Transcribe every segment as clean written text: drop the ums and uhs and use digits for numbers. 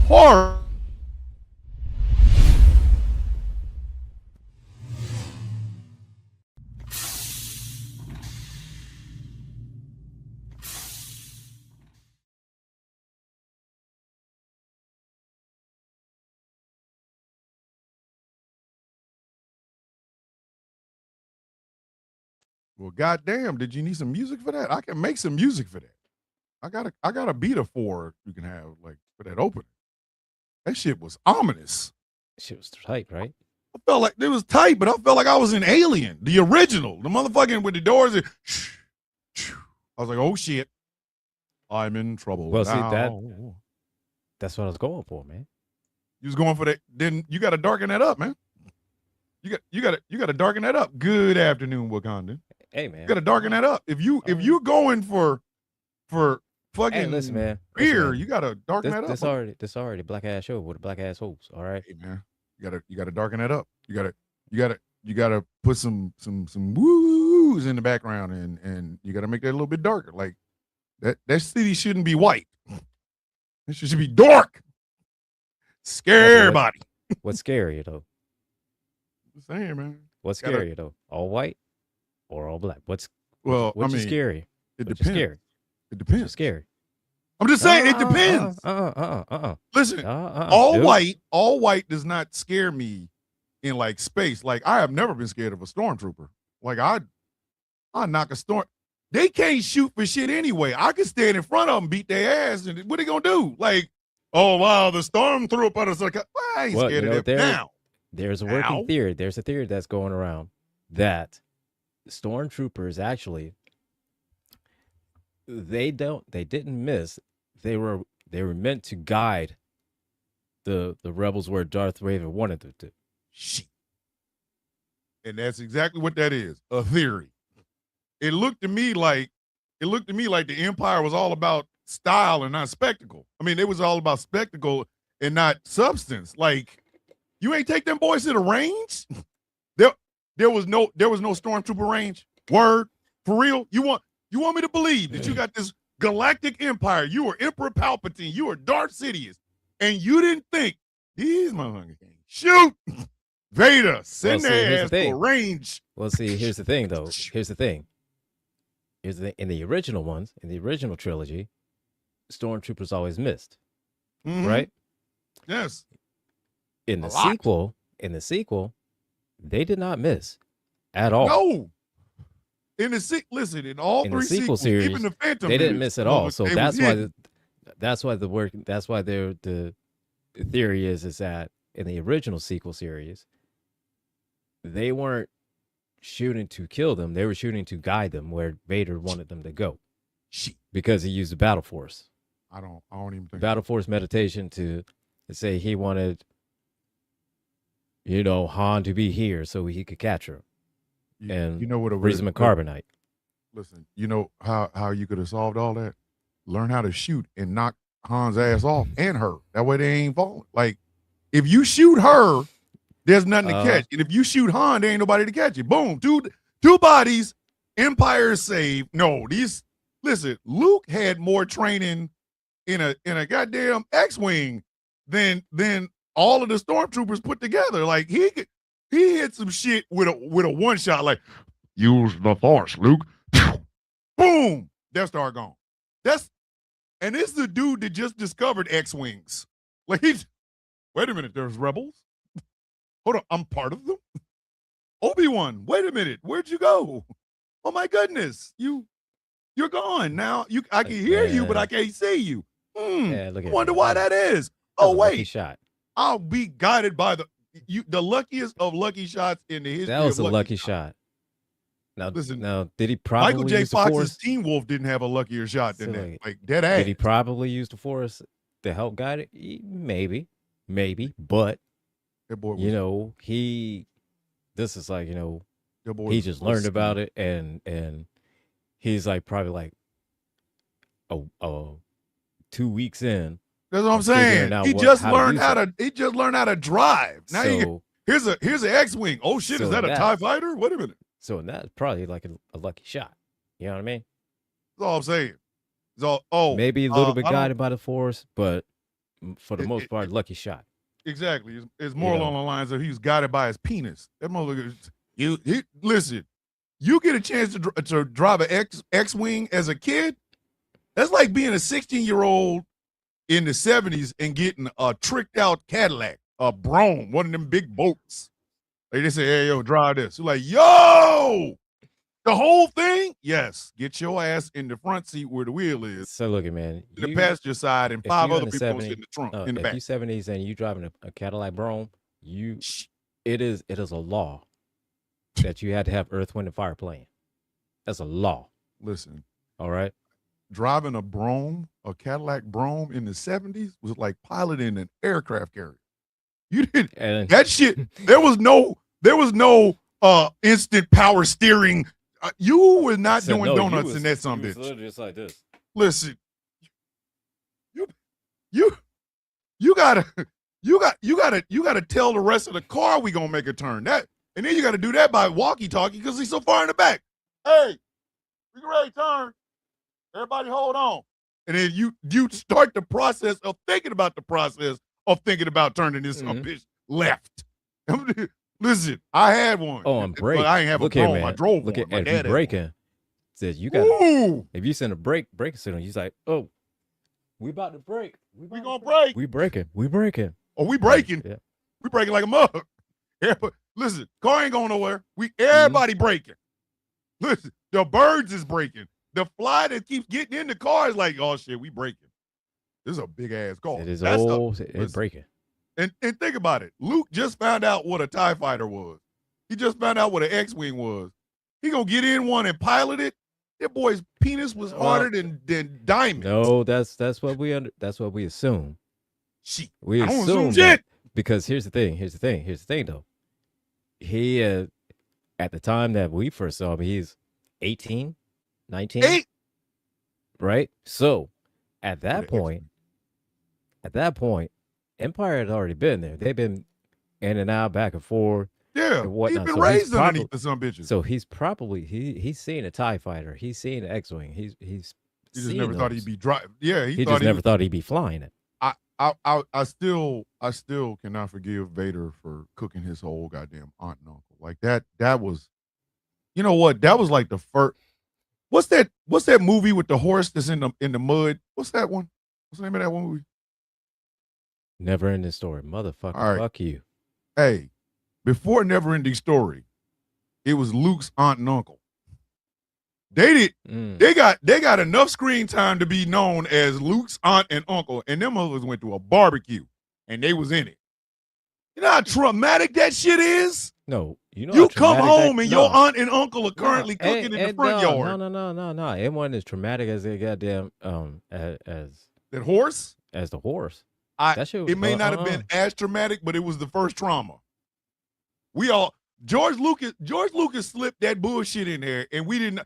horror. Well, goddamn, did you need some music for that? I can make some music for that. I got a beat of 4 you can have like for that opening. That shit was ominous. Shit was tight, right? I felt like it was tight, but I felt like I was in Alien, the original, the motherfucking with the doors. I was like, oh shit, I'm in trouble. Well, now. see that's what I was going for, man. You was going for that. Then you got to darken that up, man. You got to darken that up. Good afternoon, Wakanda. Hey, man, you got to darken that up. If you're going for fucking hey, listen, man, beer, you got to darken that up. This already black ass show with a black ass host. All right, hey, man, you got to darken that up. You got to put some woos in the background, and you got to make that a little bit darker. Like that city shouldn't be white. It should be dark. Scare everybody. What's scarier though? I'm saying, man. What's scarier though? All white or all black? What's scary? It depends. Scary? It depends. What's scary? I'm just saying it depends. Listen, all white does not scare me in like space. Like I have never been scared of a stormtrooper. Like I knock a storm. They can't shoot for shit anyway. I could stand in front of them, beat their ass, and what they gonna do? Like, oh wow, the stormtrooper is like, well, I ain't scared of them now. There's a working theory. There's a theory that's going around that stormtroopers actually they didn't miss. They were meant to guide the rebels where Darth Vader wanted them to. Shit. And that's exactly what that is, a theory. It looked to me like the Empire was all about style and not spectacle. I mean, it was all about spectacle and not substance. Like, you ain't take them boys to the range? There was no stormtrooper range. Word. For real? You want me to believe that you got this galactic empire? You were Emperor Palpatine, you were Darth Sidious, and you didn't think these motherfuckers can shoot? Vader, send their ass to a range. Well, see, here's the thing, though. Here's the thing. In the original ones, in the original trilogy, stormtroopers always missed, right? Yes. In the sequel, they did not miss at all. No. In all three sequels, series, even the Phantom, they didn't miss at all. So that's why the theory is that in the original sequel series, they weren't shooting to kill them; they were shooting to guide them where Vader wanted them to go, because he used the battle force. I don't even think battle force meditation to say he wanted, Han to be here so he could catch her, and freeze him in carbonite. Listen, you know how you could have solved all that? Learn how to shoot and knock Han's ass off and her. That way they ain't falling. Like, if you shoot her, there's nothing to catch. And if you shoot Han, there ain't nobody to catch you. Boom. Two bodies, Empire is saved. No, listen, Luke had more training in a goddamn X-Wing than all of the stormtroopers put together. Like, he hit some shit with a one shot, like, use the force, Luke. Boom. Death Star gone. And this is the dude that just discovered X-Wings. Like, wait a minute, there's rebels? Hold on, I'm part of them? Obi-Wan, wait a minute, where'd you go? Oh my goodness, you're gone now. I can hear you, but I can't see you. I wonder why that is. Oh wait, shot. I'll be guided by the luckiest of lucky shots in the history. That was a lucky shot. Now, listen. Now, did he probably Michael J. use Fox's the Force? Teen Wolf didn't have a luckier shot than that. Like, dead ass. Did he probably use the Force to help guide it? Maybe, but that boy was, this is like, he just learned about it, and he's like probably like 2 weeks in. That's what I'm saying. He just learned how to drive. Now here's an X-Wing. Oh shit, is that a TIE fighter? Wait a minute. So that's probably like a lucky shot. You know what I mean? That's all I'm saying. Maybe a little bit guided by the Force, but for the most part, lucky shot. Exactly. It's more along the lines of he was guided by his penis. That motherfucker. Listen. You get a chance to drive an X-wing as a kid. That's like being a 16-year-old in the 70s and getting a tricked out Cadillac, a Brougham, one of them big boats. Like they say, hey, yo, drive this. You're like, yo, the whole thing? Yes. Get your ass in the front seat where the wheel is. So look at man. The passenger side and 5 other people sit in the trunk, in the back. If you 70s and you driving a Cadillac Brougham, it is a law that you had to have Earth, Wind, and Fire playing. That's a law. Listen. All right. Driving a Cadillac Brougham in the 70s was like piloting an aircraft carrier. You didn't that shit. There was no instant power steering. You were not doing donuts in that some bitch. Literally just like this. Listen, you gotta tell the rest of the car we gonna make a turn. And then you gotta do that by walkie-talkie because he's so far in the back. Hey, we ready to turn? Everybody hold on. And then you start the process of thinking about turning this bitch left. Listen, I had one. Oh, I'm braking. I ain't have a Brougham. I drove one. My dad braking. Says you got. If you send a braking signal, he's like, oh, we about to brake. We gonna break. We braking. Oh, we braking. Yeah. We braking like a mug. Yeah, but listen, car ain't going nowhere. Everybody braking. Listen, the birds is braking. The fly that keeps getting in the car is like, oh shit, we braking. This is a big ass car. It is old. It's breaking. And think about it. Luke just found out what a TIE fighter was. He just found out what an X-wing was. He gonna get in one and pilot it. That boy's penis was harder than diamonds. No, that's what we assume. Shit. We assume that, because here's the thing though. He at the time that we first saw him, he's 18, 19. 8. Right? So at that point, Empire had already been there. They've been in and out, back and forth. Yeah, he's been raised underneath some bitches. So he's probably he's seen a TIE fighter. He's seen an X-wing. He just never thought he'd be driving. Yeah, he just never thought he'd be flying it. I still cannot forgive Vader for cooking his whole goddamn aunt and uncle like that. That was, you know what? That was like the first. What's that movie with the horse that's in the mud? What's that one? What's the name of that one movie? Never Ending Story, motherfucker. All right. Fuck you. Hey, before Never Ending Story, it was Luke's aunt and uncle. They got enough screen time to be known as Luke's aunt and uncle, and them others went to a barbecue and they was in it. You know how traumatic that shit is? No, you come home and your aunt and uncle are currently cooking in the front yard. No. It wasn't as traumatic as the goddamn as that horse? As the horse. It may not have been as traumatic, but it was the first trauma. George Lucas slipped that bullshit in there, and we didn't.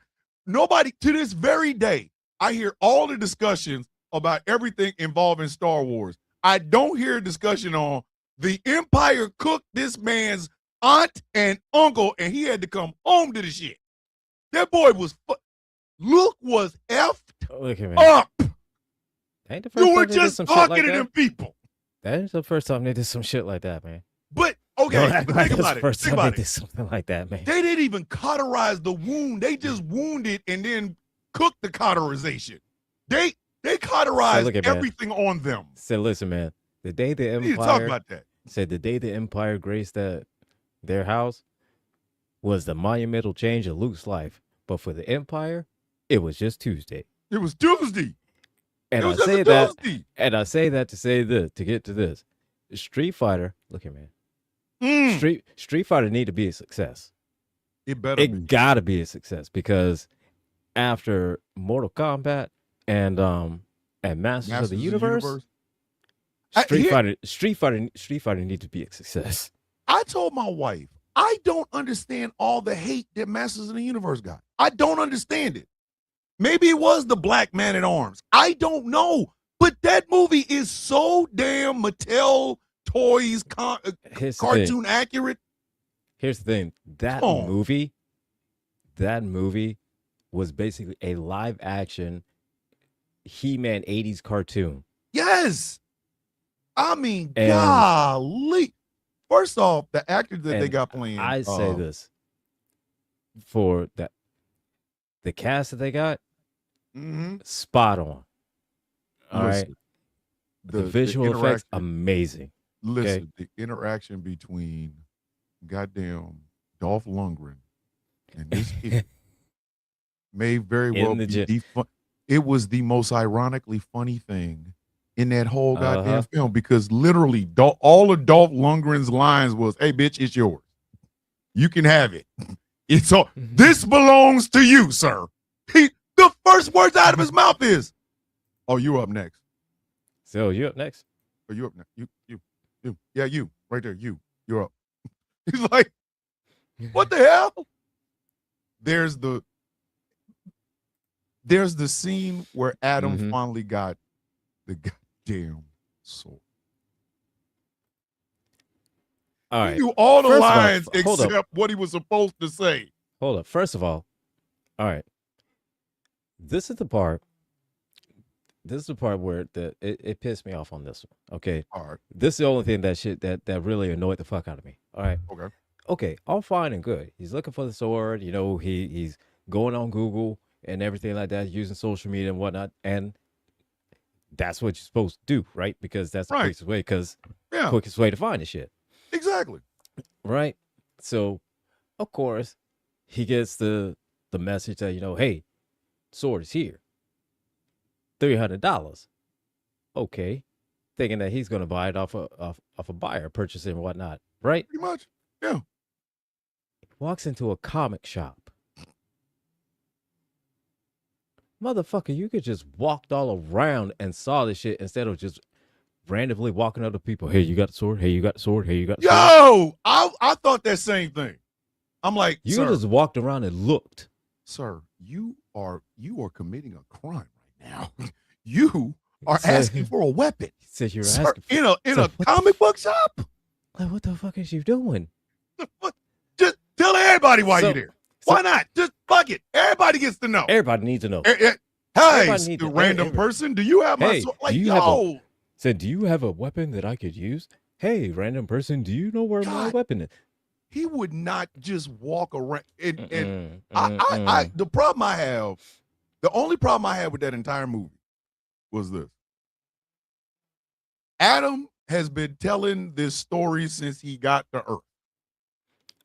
Nobody to this very day, I hear all the discussions about everything involving Star Wars. I don't hear a discussion on the Empire cooked this man's aunt and uncle, and he had to come home to the shit. That boy was Luke was effed up. Ain't the first you were just talking to them people. That ain't the first time they did some shit like that, man. But okay, think about it. First time they did something like that, man. They didn't even cauterize the wound. They just wounded and then cooked the cauterization. They cauterized everything on them. Said, listen, man. The day the Empire talk about that. Said the day the Empire graced their house was the monumental change of Luke's life. But for the Empire, it was just Tuesday. It was Tuesday. And I say that to say this, to get to this. Street Fighter, look here, man. Street Fighter need to be a success. It gotta be a success, because after Mortal Kombat and Masters of the Universe, Street Fighter needs to be a success. I told my wife, I don't understand all the hate that Masters of the Universe got. I don't understand it. Maybe it was the Black Man at Arms. I don't know. But that movie is so damn Mattel Toys cartoon accurate. Here's the thing. That movie was basically a live action He-Man 80s cartoon. Yes. I mean, And golly. First off, the actors that they got playing. I say this for the cast that they got, spot on. All right. The visual effects, amazing. Listen, the interaction between goddamn Dolph Lundgren and this kid may very well be it was the most ironically funny thing in that whole goddamn film, because literally all of Dolph Lundgren's lines was, "Hey, bitch, it's yours. You can have it. It's all. This belongs to you, sir." The first words out of his mouth is, "Oh, you up next." So you up next? Oh, you up next? You. Yeah, you right there. You're up. He's like, "What the hell?" There's the scene where Adam finally got the goddamn sword. All right. He knew all the lines except what he was supposed to say. Hold up. First of all right. This is the part where it pissed me off on this one. Okay. All right. This is the only thing that really annoyed the fuck out of me. All right. Okay. All fine and good. He's looking for the sword. He's going on Google and everything like that, using social media and whatnot. And that's what you're supposed to do, right? Because that's the quickest way. Quickest way to find the shit. Exactly. Right. So, of course, he gets the message that, hey, sword is here. $300. Okay. Thinking that he's going to buy it off a buyer, purchase it and whatnot. Right? Pretty much. Yeah. Walks into a comic shop. Motherfucker, you could just walked all around and saw this shit instead of just randomly walking up to people. Hey, you got the sword? Hey, you got the sword? Hey, you got the sword? Yo, I thought that same thing. I'm like, you just walked around and looked. Sir, you are committing a crime right now. You are asking for a weapon. Said you're asking for, in a comic book shop? Like, what the fuck is you doing? Just tell everybody why you're there. Why not? Just fuck it. Everybody gets to know. Everybody needs to know. Hey, random person, do you have my sword? Like, said, do you have a weapon that I could use? Hey, random person, do you know where my weapon is? He would not just walk around. The problem I have, the only problem I had with that entire movie was this. Adam has been telling this story since he got to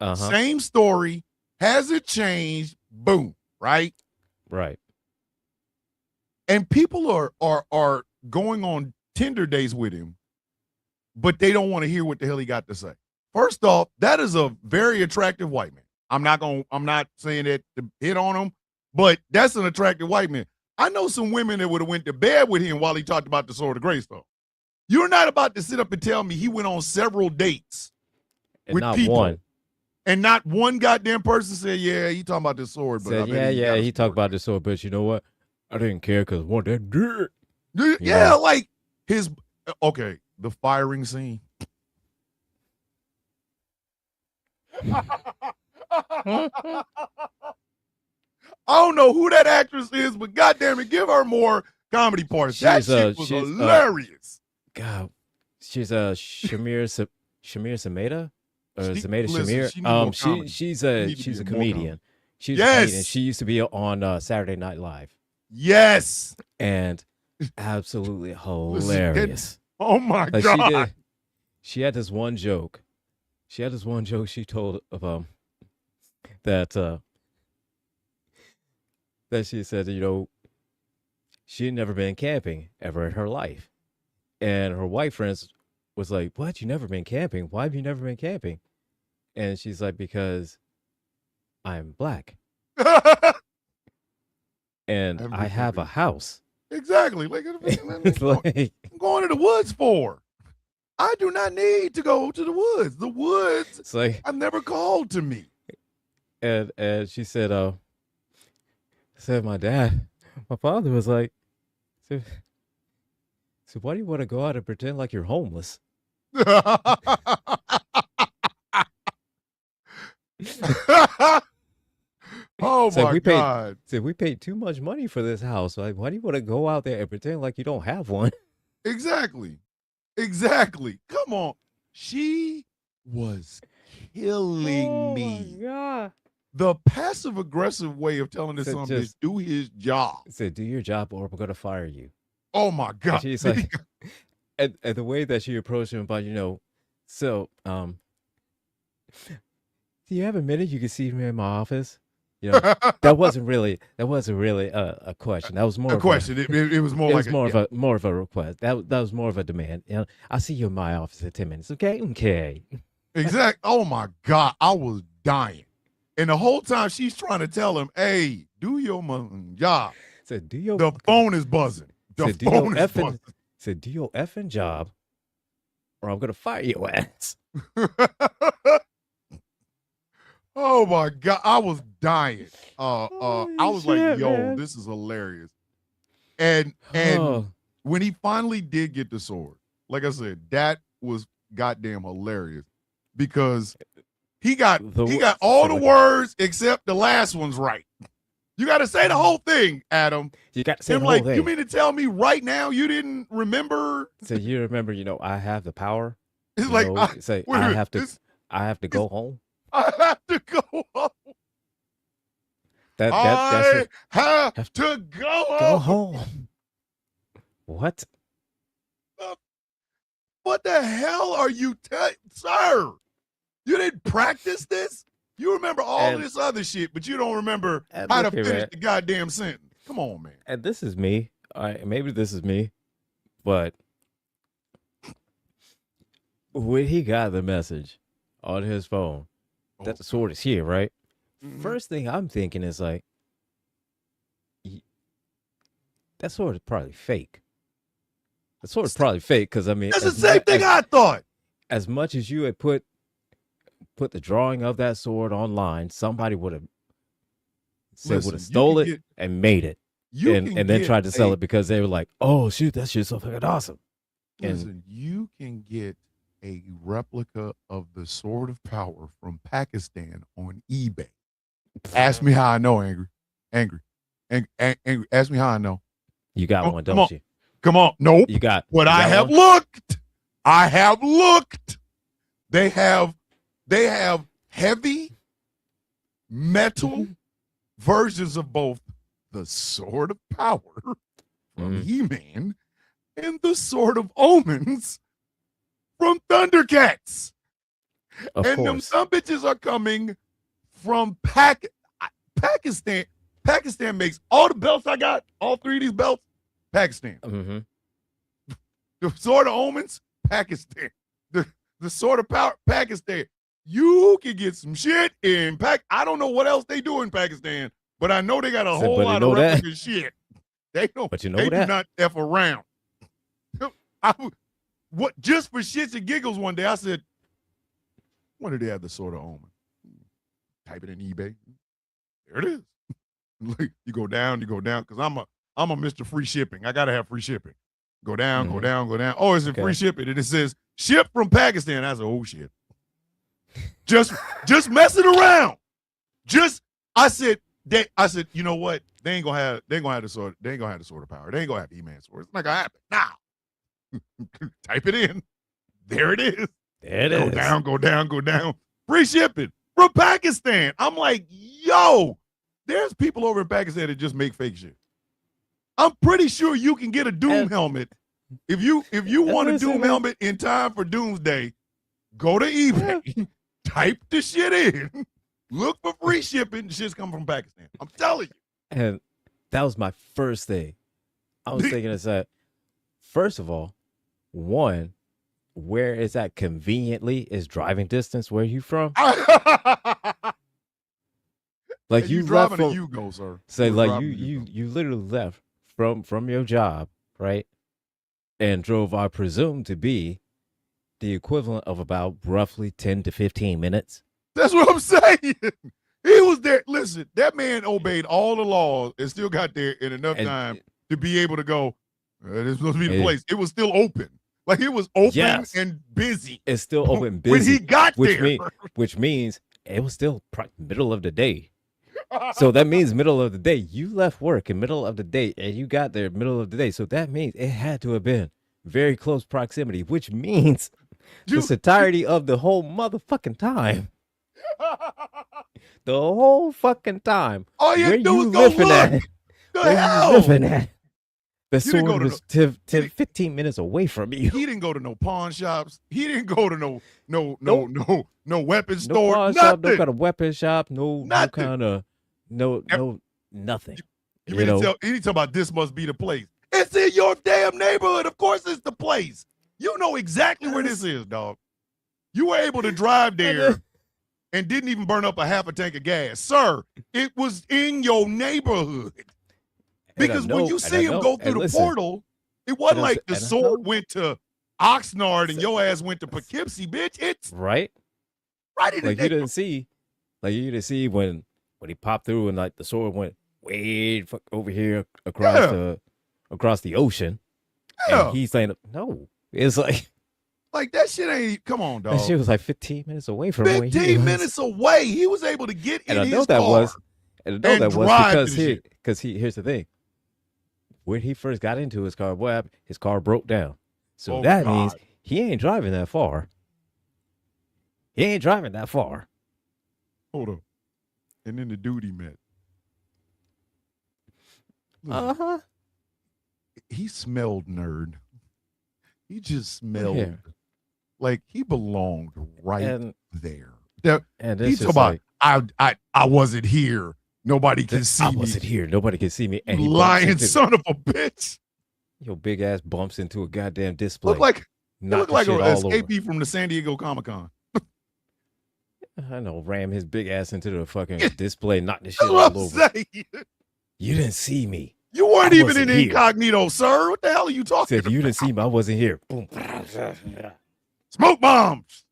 Earth. Same story. Has it changed? Boom. Right? Right. And people are going on Tinder dates with him, but they don't want to hear what the hell he got to say. First off, that is a very attractive white man. I'm not saying that to hit on him, but that's an attractive white man. I know some women that would have went to bed with him while he talked about the Sword of Grace, though. You're not about to sit up and tell me he went on several dates with people. And not one goddamn person said, yeah, he talking about this sword. But he talked about this sword, but you know what? I didn't care because I want that dirt. Yeah, like the firing scene. I don't know who that actress is, but goddamn it, give her more comedy parts. That shit was hilarious. God, she's Shamir Sameda. Or Zameda Shamir. She's a comedian. She's a comedian. She used to be on Saturday Night Live. Yes. And absolutely hilarious. Oh my God. She had this one joke. She told of that she said, she had never been camping ever in her life. And her white friends was like, "What? You never been camping? Why have you never been camping?" And she's like, "Because I'm black. And I have a house." Exactly. Like, I'm going to the woods for. I do not need to go to the woods. The woods I've never called to me. And she said, my father was like, so why do you want to go out and pretend like you're homeless? Oh my God. We paid too much money for this house. Like, why do you want to go out there and pretend like you don't have one? Exactly. Exactly. Come on. She was killing me. God. The passive aggressive way of telling this So son bitch just do his job. said, do your job or we're gonna fire you. Oh my And God. she's like, and the way that she approached him about, so do you have a minute you can see me in my office? That wasn't really a question. That was more a of question. It was more it like was more of a request. That was more of a demand. I'll see you in my office in 10 minutes. Okay. exact. Oh my God. I was dying. And the whole time she's trying to tell him, hey, do your job. Said, do your The phone is buzzing. The said, do phone your is effing buzzing. said, do your effing job, or I'm gonna fire your ass. Oh my God. I was dying. I was like, yo, man. this is hilarious. And when he finally did get the sword, like I said, that was goddamn hilarious because he got all the words except the last one's right. You got to say the whole thing, Adam. You got to say the whole thing. You mean to tell me right now you didn't remember? So you remember, I have the power. It's like I have to go home. I have to go home. I have to go home. What? What the hell are you, sir? You didn't practice this? You remember all this other shit, but you don't remember how to finish the goddamn sentence. Come on, man. And this is me. Maybe this is me, but when he got the message on his phone that the sword is here, right? Mm-hmm. First thing I'm thinking is like, that sword is probably fake. The sword is probably fake because that's the same thing I thought. As much as you had put the drawing of that sword online, somebody would have stole it and made it, and then tried to sell it because they were like, "Oh shoot, that shit's so fucking awesome." Listen, you can get a replica of the Sword of Power from Pakistan on eBay. Ask me how I know, angry. Ask me how I know. You got one, don't you? Come on, nope. You got. But I have looked. I have looked. They have heavy metal versions of both the Sword of Power from He-Man and the Sword of Omens from Thundercats. Of course. Them some bitches are coming from Pakistan. Pakistan makes all the belts I got, all three of these belts, Pakistan. Mm-hmm. The Sword of Omens, Pakistan. The Sword of Power, Pakistan. You can get some shit in I don't know what else they do in Pakistan, but I know they got a whole lot of replica shit. They don't. But they do not F around. Just for shits and giggles one day, I said, when did they have the Sword of Omen? Type it in eBay. There it is. You go down, because I'm a Mr. Free Shipping. I gotta have free shipping. Go down, go down. Oh, it's in free shipping. And it says, ship from Pakistan. I said, oh shit. Just messing around. I said, you know what? They ain't gonna have the sword. They ain't gonna have the Sword of Power. They ain't gonna have He-Man sword. It's not gonna happen. Now. Type it in. There it is. There it is. Go down. Free shipping from Pakistan. I'm like, yo, there's people over in Pakistan that just make fake shit. I'm pretty sure you can get a Doom helmet. If you want a Doom helmet in time for Doomsday, go to eBay, type the shit in, look for free shipping. The shit's coming from Pakistan. I'm telling you. And that was my first thing. I was thinking is that, first of all, one, where is that conveniently is driving distance? Where are you from? Like you left driving you go, sir. Say like you literally left from your job, right? And drove, I presume, to be the equivalent of about roughly 10 to 15 minutes. That's what I'm saying. He was there. Listen, that man obeyed all the laws and still got there in enough time to be able to go, this is supposed to be the place. It was still open. Like it was open and busy. It's still open and busy. When he got there. Which means it was still middle of the day. So that means middle of the day. You left work in middle of the day and you got there middle of the day. So that means it had to have been very close proximity, which means this entirety of the whole motherfucking time. The whole fucking time. All you where do you is go living look. at? The Where hell? you living at? The You didn't sword go to was 10, 15 minutes away from you. He didn't go to no pawn shops. He didn't go to no weapon store. Pawn Nothing. shop, no kind of weapon shop, Nothing. nothing. You mean to tell? He talking about this must be the place. It's in your damn neighborhood. Of course, it's the place. You know exactly where this is, dog. You were able to drive there and didn't even burn up a half a tank of gas, sir. It was in your neighborhood. Because when you see him go through the portal, it wasn't like the sword went to Oxnard and your ass went to Poughkeepsie, bitch. It's right in like you didn't see when he popped through and like the sword went way over here across the ocean. Yeah. And he's saying, no, it's like that shit ain't. Come on, dog. That shit was like 15 minutes away from 15 minutes away. He was able to get in his car. And I know that was because here's the thing. When he first got into his car, what happened? His car broke down. So that means he ain't driving that far. Hold on. And then the dude he met. Uh-huh. He smelled nerd. He just smelled like he belonged right there. And he's talking about, I wasn't here. Nobody can see me. I wasn't here. Nobody can see me. And he lying son of a bitch. Your big ass bumps into a goddamn display. Look like an escapee from the San Diego Comic-Con. I know, ram his big ass into the fucking display, knock the shit all over. You didn't see me. You weren't even in incognito, sir. What the hell are you talking about? You didn't see me. I wasn't here. Boom. Smoke bombs.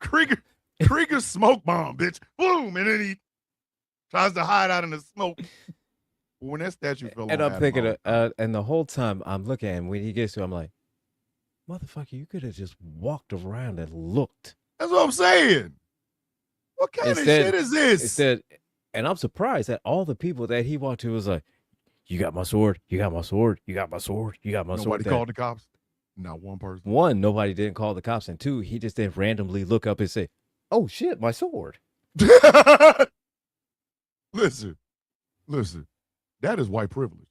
Krieger smoke bomb, bitch. Boom. And then he tries to hide out in the smoke. When that statue fell and I'm thinking, and the whole time I'm looking at him, when he gets to, I'm like, motherfucker, you could have just walked around and looked. That's what I'm saying. What kind of shit is this? And I'm surprised that all the people that he walked to was like, you got my sword, you got my sword, you got my sword, you got my sword. Nobody called the cops? Not one person. One, nobody didn't call the cops. And two, he just didn't randomly look up and say, oh shit, my sword. Listen. That is white privilege.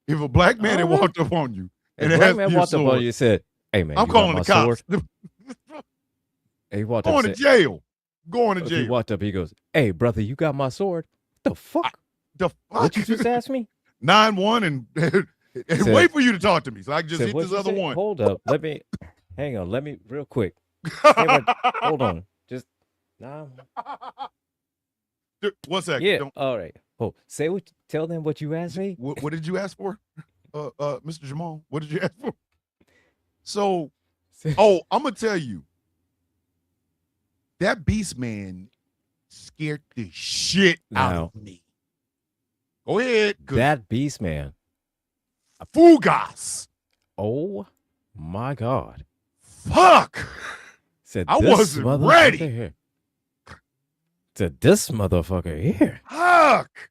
If a black man had walked up on you and a black man walked up on you and said, hey man, I'm calling the cops. He walked going to jail. Going to jail. He walked up, he goes, hey brother, you got my sword? The fuck? What you just asked me? 9-1 and wait for you to talk to me. So I can just hit this other one. Hold up. Hang on. Let me real quick. Hold on. Just nah. 1 second. Yeah. All right. Tell them what you asked me. What did you ask for? Mr. Jamal, what did you ask for? So, I'm gonna tell you. That beast man scared the shit out of me. Go ahead. That beast man. Fugas. Oh my God. Fuck. I wasn't ready. Here. Said this motherfucker here. Fuck.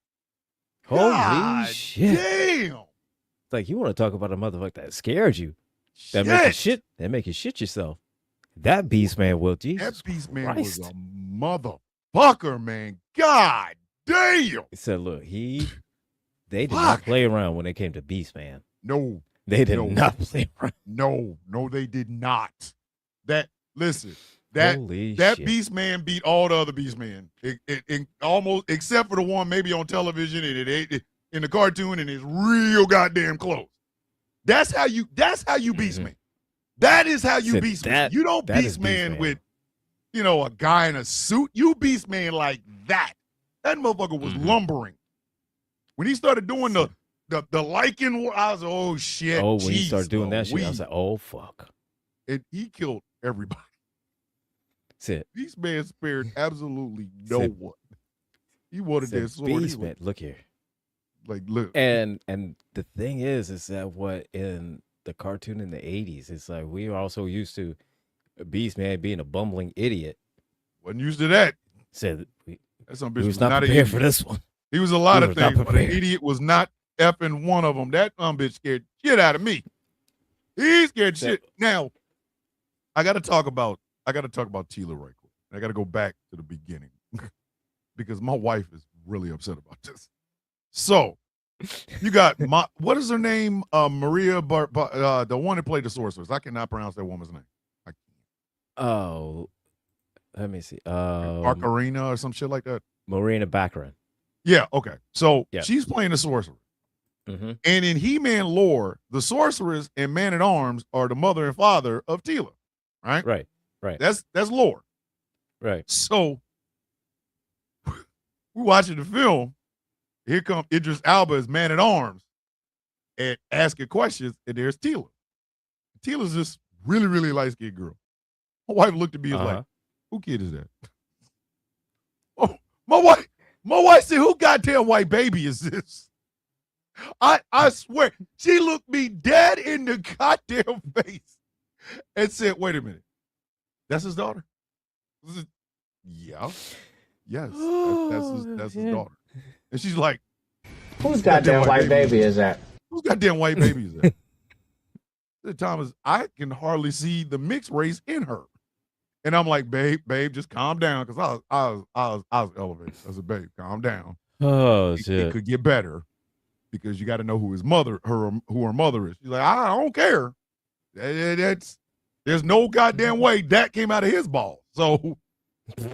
Holy shit. Damn. It's like you want to talk about a motherfucker that scared you. That make you shit yourself. That beast man will, Jesus That beast man Christ. was a motherfucker, man. God damn. He said, look, they did not play around when it came to Beast Man. No. They did not play around. No, they did not. That shit. Beast Man beat all the other Beast Man. It almost, except for the one maybe on television and it in the cartoon, and it's real goddamn close. That's how you Beast Man. That is how you Beast Man. You don't Beast Man with, a guy in a suit. You Beast Man like that. That motherfucker was lumbering. When he started doing the Lycan, I was like, oh shit. Oh, when he started doing that shit, I was like, oh fuck. And he killed everybody. That's it. Beast Man spared absolutely no one. He wanted that sword. Beast Man, look here. Like, look. And the thing is that what in the cartoon in the 80s, it's like we were also used to Beast Man being a bumbling idiot. Wasn't used to that. Said that some bitch he was not not prepared for this one. He was a lot of things, but an idiot was not effing one of them. That bitch scared shit out of me. He's scared shit. Now, I gotta talk about Tila right quick. I gotta go back to the beginning because my wife is really upset about this. So you got what is her name? Maria the one that played the sorceress. I cannot pronounce that woman's name. Oh, let me see. Barcarina or some shit like that. Marina Baccarin. Yeah, okay. So she's playing the sorceress. Mm-hmm. And in He-Man lore, the sorceress and Man-at-Arms are the mother and father of Tila. Right? Right. That's lore. Right. So we're watching the film. Here comes Idris Elba as Man-at-Arms and asking questions, and there's Tila. Tila's this really, really light-skinned girl. My wife looked at me and was like, who kid is that? Oh, my wife said, who goddamn white baby is this? I swear, she looked me dead in the goddamn face and said, wait a minute. That's his daughter? Yeah. Yes. That's his daughter. And she's like, whose goddamn white baby is that? Whose goddamn white baby is that? Thomas, I can hardly see the mixed race in her. And I'm like, babe, just calm down. Because I was elevated. I said, babe, calm down. Oh, shit. It could get better because you got to know who her mother is. She's like, I don't care. There's no goddamn way that came out of his ball. So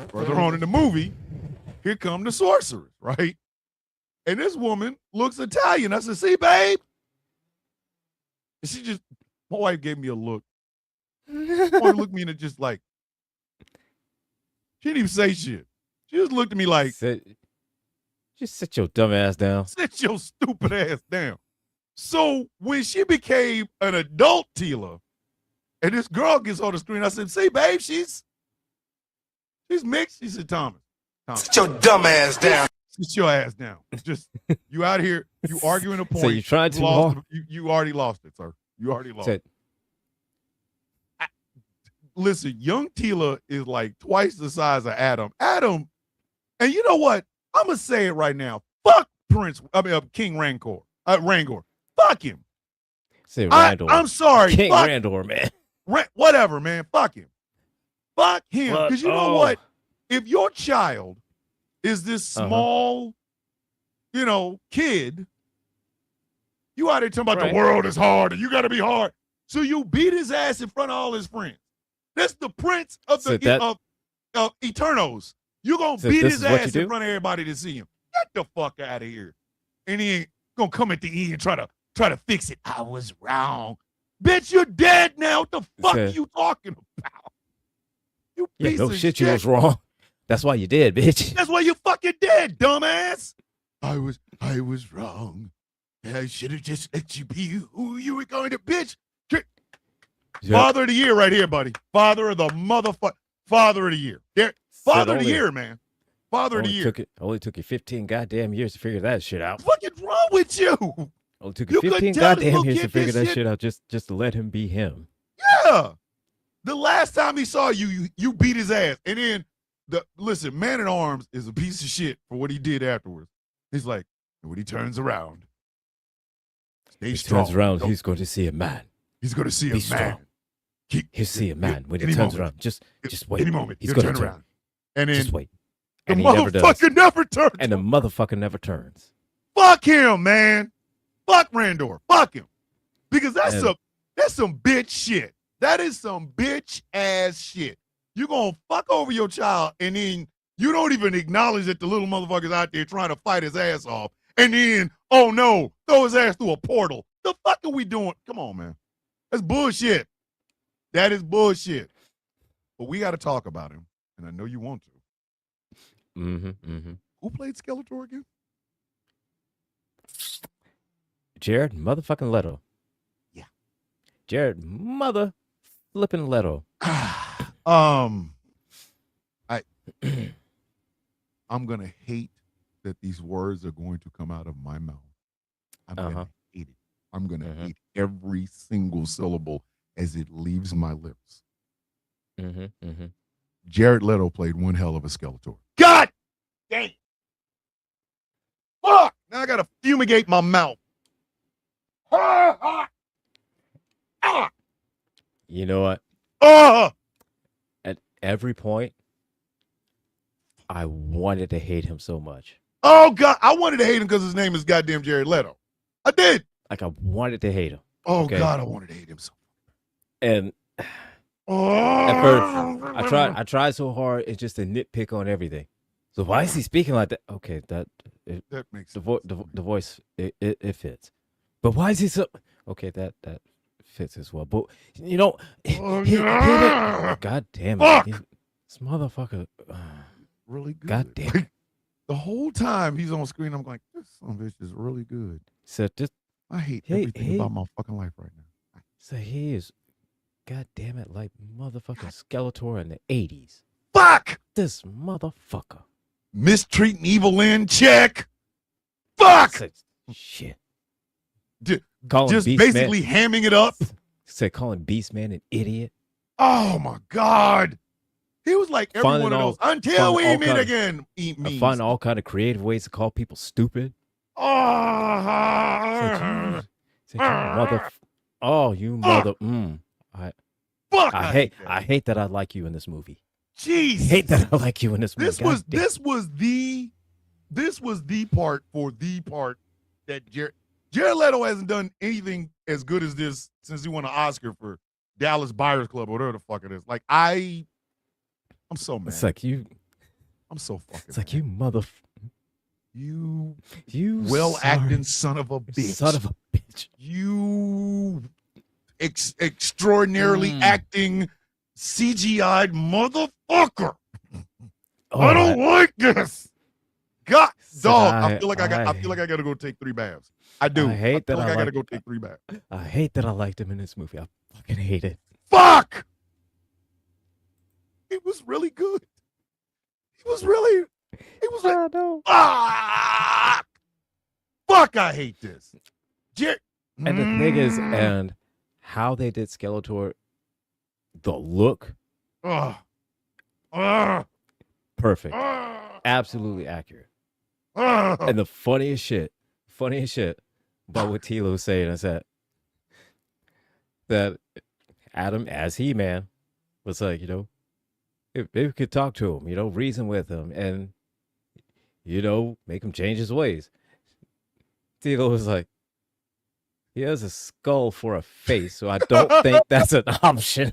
further on in the movie, here come the sorceress, right? And this woman looks Italian. I said, see, babe? And my wife gave me a look. My wife looked at me and just like, she didn't even say shit. She just looked at me like, just sit your dumb ass down. Sit your stupid ass down. So when she became an adult Tila, and this girl gets on the screen, I said, see, babe, she's mixed. She said, Thomas. Sit your dumb ass down. Sit your ass down. Just, you out here, you arguing a point. So you tried too hard. You already lost it, sir. You already lost it. Listen, young Tila is like twice the size of Adam. Adam, and you know what? I'm going to say it right now. Fuck King Rangor. Fuck him. Say Randor. I'm sorry. King Randor, man. Whatever, man. Fuck him. Fuck him. Because you know what? If your child is this small, kid, you out there talking about the world is hard and you got to be hard. So you beat his ass in front of all his friends. That's the prince of of Eternos. You're going to beat his ass in front of everybody to see him. Get the fuck out of here. And he ain't going to come at the end and try to fix it. I was wrong. Bitch, you're dead now. What the fuck are you talking about? You piece of shit. You was wrong. That's why you did, bitch. That's why you fucking dead, dumbass. I was wrong. I should have just let you be who you were going to, bitch. Yep. Father of the year right here, buddy. Father of the year. Father of the year, man. Father of the year. Only took you 15 goddamn years to figure that shit out. What's fucking wrong with you? Only took you 15 goddamn years to figure that shit out just to let him be him. Yeah. The last time he saw you beat his ass. And then, listen, Man-at-Arms is a piece of shit for what he did afterwards. He's like, when he turns around, he's going to see a man. He's going to see a man. Strong. He'll see a man when he turns around. Just wait. Any moment, he's going to turn around. And then just wait. And the motherfucker never turns. And the motherfucker never turns. Fuck him, man. Fuck Randor. Fuck him. Because that's some bitch shit. That is some bitch ass shit. You're going to fuck over your child and then you don't even acknowledge that the little motherfucker's out there trying to fight his ass off. And then, oh no, throw his ass through a portal. The fuck are we doing? Come on, man. That's bullshit. That is bullshit. But we got to talk about him. And I know you want to. Who played Skeletor again? Jared motherfucking Leto. Yeah. Jared mother flipping Leto. I'm gonna hate that these words are going to come out of my mouth. I'm gonna hate it. I'm gonna hate every single syllable as it leaves my lips. Jared Leto played one hell of a Skeletor. God dang. Fuck! Now I gotta fumigate my mouth. You know what? Oh, At every point, I wanted to hate him so much. oh God, I wanted to hate him because his name is goddamn Jared Leto. I did. Like, I wanted to hate him. Oh Okay? God, I wanted to hate him so. And at first, I tried so hard, it's just to nitpick on everything. So why is he speaking like that? Okay, that makes the voice it fits. But why is he so? Okay, that fits as well. But you know, God damn it, Fuck! this motherfucker. Really good. God damn. Like, the whole time he's on screen, I'm like, this son of a bitch is really good. So just I hate everything about my fucking life right now. so he is, God damn it, like motherfucking Skeletor in the 80s. Fuck! This motherfucker. Mistreating Evelyn, check. Fuck! Said, shit. Just basically hamming it up. Said calling Beastman an idiot. Oh my God. He was like every one of those until we meet again. I find all kind of creative ways to call people stupid. Oh, you mother. Fuck! I hate that I like you in this movie. Jeez, I hate that I like you in this movie. This was the part that Jared Leto hasn't done anything as good as this since he won an Oscar for Dallas Buyers Club or whatever the fuck it is. Like I'm so mad. It's like you. I'm so fucking. It's like mad. You well acting son of a bitch. Son of a bitch. You extraordinarily acting CGI'd motherfucker. I don't like this. God, dog. I feel like I gotta go take 3 baths. I do. I gotta go take 3 baths. I hate that I liked him in this movie. I fucking hate it. Fuck. It was really good. It was like, fuck, I hate this. And the thing is, and how they did Skeletor, the look, perfect, absolutely accurate. And the funniest shit about what Tilo was saying is that Adam, as He-Man, was like, if we could talk to him, reason with him, and make him change his ways. Tilo was like, he has a skull for a face, so I don't think that's an option.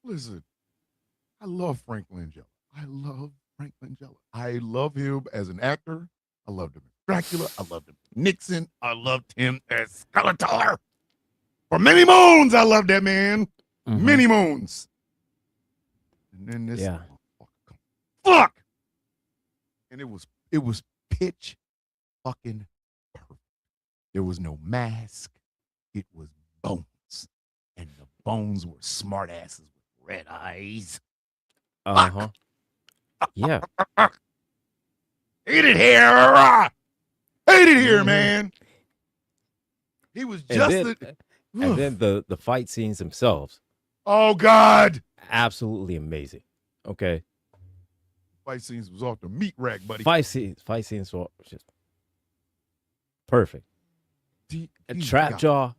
Listen, I love Frank Langella. I love him as an actor. I loved him as Dracula. I loved him as Nixon. I loved him as Skeletor. For many moons, I loved that man. Mm-hmm. Many moons. And then this fuck. And it was pitch fucking perfect. There was no mask. It was bones. And the bones were smart asses with red eyes. Uh-huh. Yeah. Hate it here, man. He was just and then the fight scenes themselves. Oh God. Absolutely amazing. Okay. Fight scenes was off the meat rack, buddy. Fight scenes were just perfect. And Trapjaw,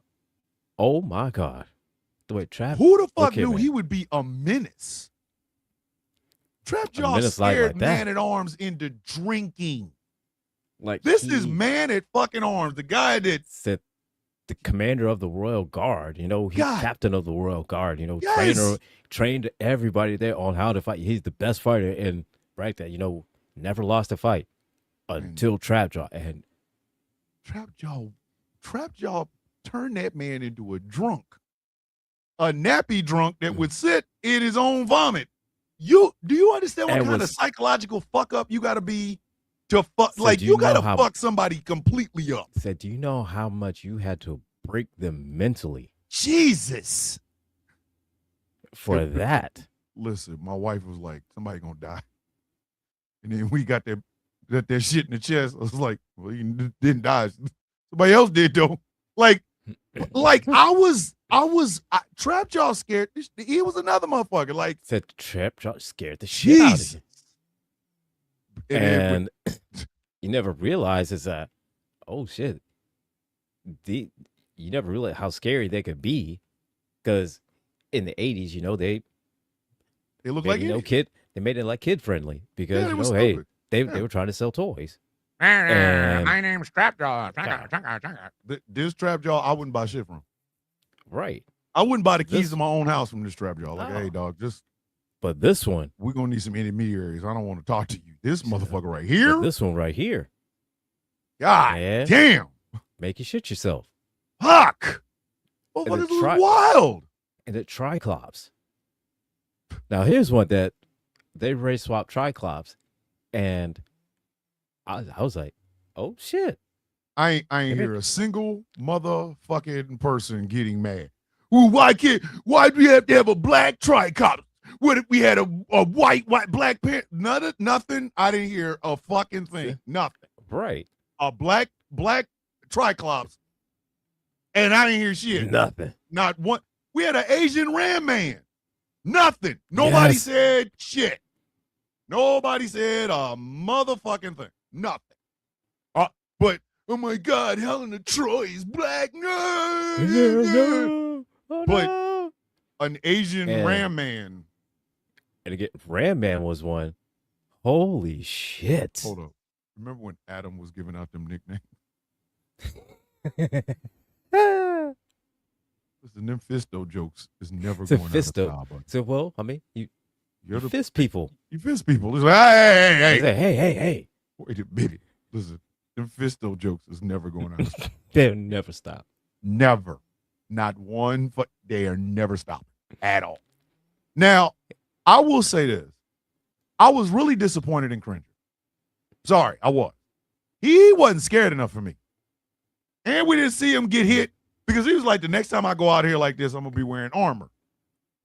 oh my God. The way who the fuck knew he would be a menace? Trapjaw scared Man-at-Arms into drinking. Like this is Man-at-fucking-Arms, the guy that said the commander of the Royal Guard, he's captain of the Royal Guard, yes. trained everybody there on how to fight. He's the best fighter in that, never lost a fight until Trapjaw. And Trapjaw turned that man into a drunk. A nappy drunk that would sit in his own vomit. Do you understand what kind of psychological fuck up you gotta be to fuck? Like you gotta fuck somebody completely up. Said, do you know how much you had to break them mentally? Jesus. For that. Listen, my wife was like, somebody gonna die. And then we got that shit in the chest. I was like, well, you didn't die. Somebody else did though. Like Trapjaw scared. He was another motherfucker. Like said, Trapjaw scared the shit out of you. And you never realize is that, oh shit, you never realize how scary they could be because in the 80s, they look made, like they made it like kid friendly because they was hey, stupid. they were trying to sell toys. My name's Trapjaw. This Trapjaw, I wouldn't buy shit from. Right. I wouldn't buy the keys to my own house from this Trapjaw. Like, hey, dog, But this one, we're gonna need some intermediaries. I don't want to talk to you. This motherfucker right here. This one right here. God damn. Make you shit yourself. Fuck. Motherfuckers was wild. And it Triclops. Now here's one that they race swapped Triclops, and I was like, oh shit. I ain't hear a single motherfucking person getting mad. Ooh, why do we have to have a black Triclops? What if we had a white black pant? Nothing. I didn't hear a fucking thing. Nothing. Right. A black Triclops. And I didn't hear shit. Nothing. Not one. We had an Asian Ram Man. Nothing. Nobody said shit. Nobody said a motherfucking thing. Nothing. But oh my God, Helen of Troy is black. No. Oh, but no. an Asian Ram Man. And again, Ram Man was one. Holy shit. Hold up. Remember when Adam was giving out them nicknames? Listen, them Fisto jokes is never going out of style. So, well, I mean, you fist people. You fist people. It's like, hey. Hey. Wait a minute. Listen, them Fisto jokes is never going out of style. They'll never stop. Never. Not one, they are never stopping at all. Now, I will say this. I was really disappointed in Cringer. Sorry, I was. He wasn't scared enough for me. And we didn't see him get hit because he was like, the next time I go out here like this, I'm going to be wearing armor.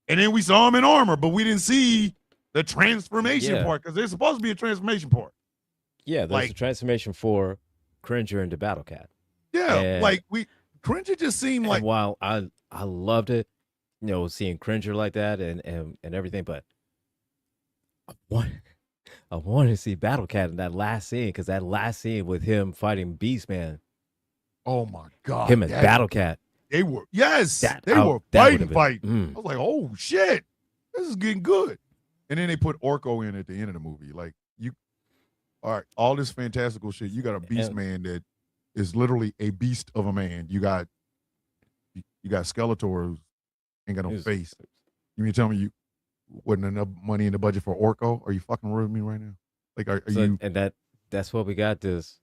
And then we saw him in armor, but we didn't see the transformation part because there's supposed to be a transformation part. Yeah, there's a transformation for Cringer into Battle Cat. Yeah, Cringer just seemed like. While I loved it, seeing Cringer like that and everything, but I wanted to see Battle Cat in that last scene because that last scene with him fighting Beastman. Oh my God! Him and Battle Cat. They were fighting. I was like, oh shit, this is getting good. And then they put Orko in at the end of the movie. Like all right, all this fantastical shit. You got a Beastman that is literally a beast of a man. You got Skeletor who ain't got no face. You mean tell me you wasn't enough money in the budget for Orko? Are you fucking with me right now? Like, are you? And that's what we got. This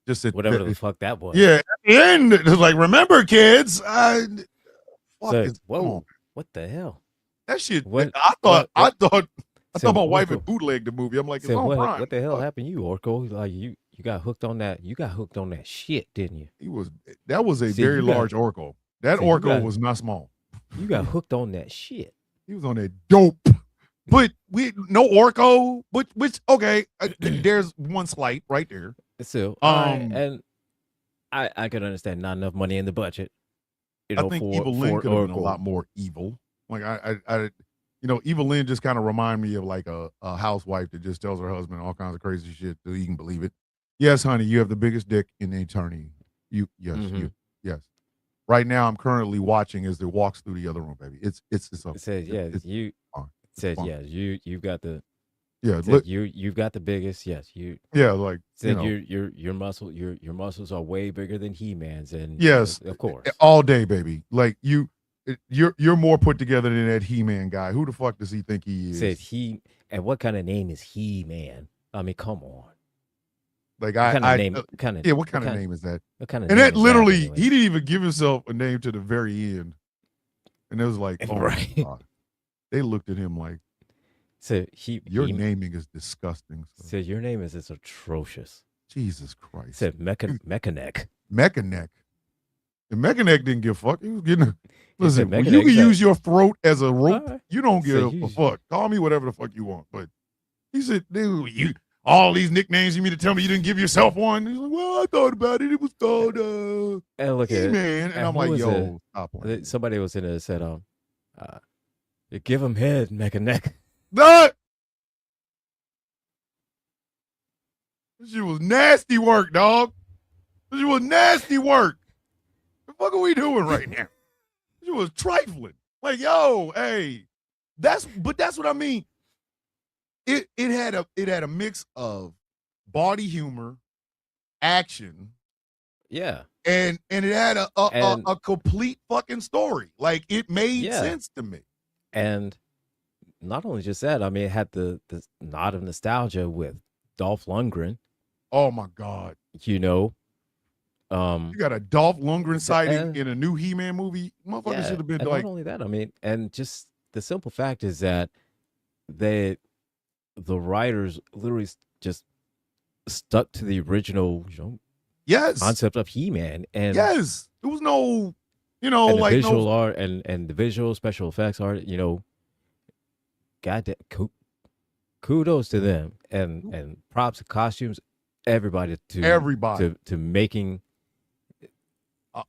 just whatever the fuck that was. Yeah, and it's like, remember, kids. Whoa, what the hell? That shit. I thought my wife had bootlegged the movie. I'm like, it's on Prime. What the hell happened to you, Orko? Like you got hooked on that. You got hooked on that shit, didn't you? That was a very large Orko. That Orko was not small. You got hooked on that shit. He was on that dope. But no Orko. Which okay, there's one slight right there. So and I could understand not enough money in the budget. I think Evil Lynn could have been a lot more evil. Like I Evil Lynn just kind of remind me of like a housewife that just tells her husband all kinds of crazy shit so he can believe it. Yes, honey, you have the biggest dick in eternity. Yes. Right now, I'm currently watching as it walks through the other room, baby. It says you've got the look, you've got the biggest. Yes, you. Yeah, like said your muscles are way bigger than He-Man's, and yes, of course, all day, baby. Like you're more put together than that He-Man guy. Who the fuck does he think he is? Said he, and what kind of name is He-Man? I mean, come on. Like what kind of name is that? What kind of and name that literally, is that anyway? He didn't even give himself a name to the very end. And it was like, oh right. my God. They looked at him like, so your naming is disgusting. So your name is atrocious. Jesus Christ. Said Mechaneck. Mechaneck. And Mechaneck didn't give a fuck. He was getting listen, when you can use your throat as a rope, you don't give a fuck. Call me whatever the fuck you want. But he said, dude, all these nicknames, you mean to tell me you didn't give yourself one? He's like, well, I thought about it. It was called and look at man. And I'm like, yo, stop playing. Somebody was in there and said, give him head, Mechaneck. That shit was nasty work, dog. This shit was nasty work. The fuck are we doing right now? This It was trifling. Like, yo, hey, that's what I mean. It had a mix of body humor, action, Yeah. and it had And a complete fucking story. Like, it made yeah. sense to me. And not only just that, I mean, it had the nod of nostalgia with Dolph Lundgren. Oh my God. You know, You got a Dolph Lundgren sighting and in a new He-Man movie. Motherfucker yeah, should have been and like, not only that, I mean, and just the simple fact is that the writers literally just stuck to the original, you know, yes, concept of He-Man, and yes. There was no, you know, and the like visual no. art and the visual special effects art, you know, goddamn, kudos to them, and props, costumes, everybody Everybody. to making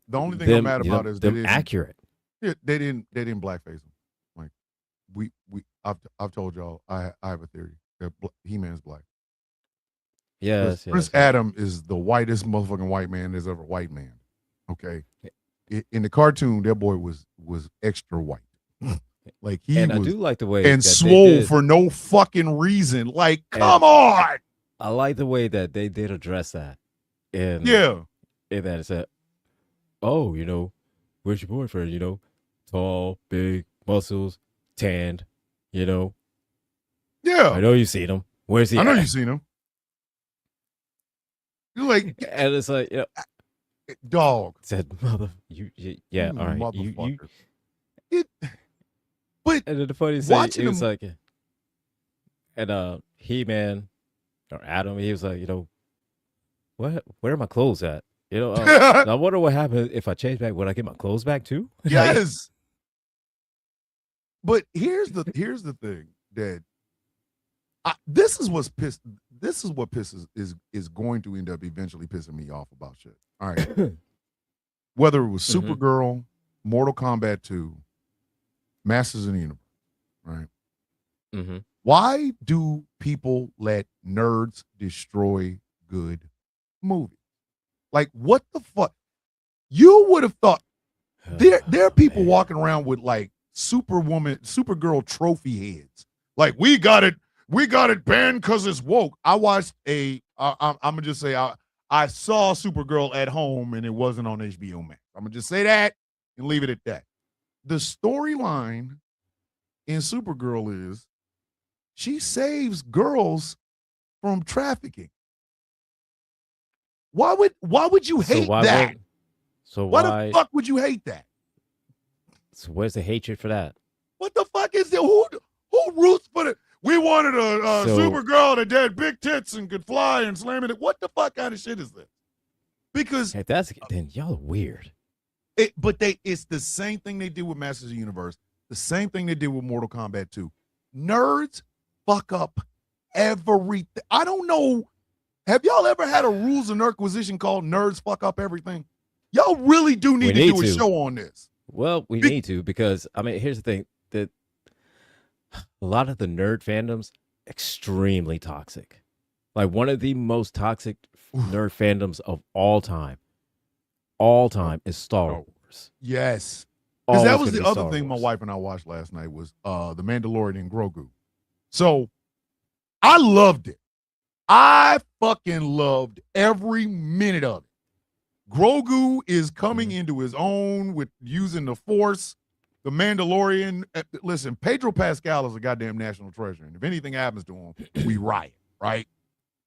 The only thing I'm mad you know, about is them accurate. they didn't blackface him. Like I've told y'all I have a theory that He-Man's black. Yes, Prince Adam is the whitest motherfucking white man there's ever white man. Okay, in the cartoon, that boy was extra white. Like he and was, I do like the way and that swole for no fucking reason. Like, come on. I like the way that they did address that. And yeah, in that it said, oh, you know, where's your boyfriend? You know, tall, big, muscles, tanned. You know, yeah. I know you've seen him. Where's he? I know at? you've seen him. You're like, and it's like, you know, dog. Said mother, yeah, all right, motherfucker. But and then the funny thing, it was like, and He-Man or Adam, he was like, you know, where are my clothes at? You know, I wonder what happened if I change back. Would I get my clothes back too? Yes. But here's the thing that this is what pisses is going to end up eventually pissing me off about shit. All right. Whether it was Supergirl, Mortal Kombat 2, Masters of the Universe, right? Mm-hmm. Why do people let nerds destroy good movies? Like, what the fuck? You would have thought there are people walking around with like Supergirl trophy heads. Like, we got it banned because it's woke. I watched I'm gonna just say I saw Supergirl at home and it wasn't on HBO Max. I'm gonna just say that and leave it at that. The storyline in Supergirl is she saves girls from trafficking. Why would you hate that? Why the fuck would you hate that? So where's the hatred for that? What the fuck is it? Who roots for it? We wanted a Supergirl that had big tits and could fly and slam it. What the fuck kind of shit is this? Because if that's then y'all are weird. It's the same thing they did with Masters of the Universe. The same thing they did with Mortal Kombat 2. Nerds fuck up everything. I don't know. Have y'all ever had a Rules of Nerdquisition called Nerds Fuck Up Everything? Y'all really do need to do a show on this. Well, we need to, because I mean, here's the thing, that a lot of the nerd fandoms extremely toxic. Like one of the most toxic nerd fandoms of all time is Star Wars. Yes. Because that was the other thing my wife and I watched last night was The Mandalorian and Grogu. So I loved it. I fucking loved every minute of it. Grogu is coming into his own with using the Force. The Mandalorian. Listen, Pedro Pascal is a goddamn national treasure. And if anything happens to him, we riot, right?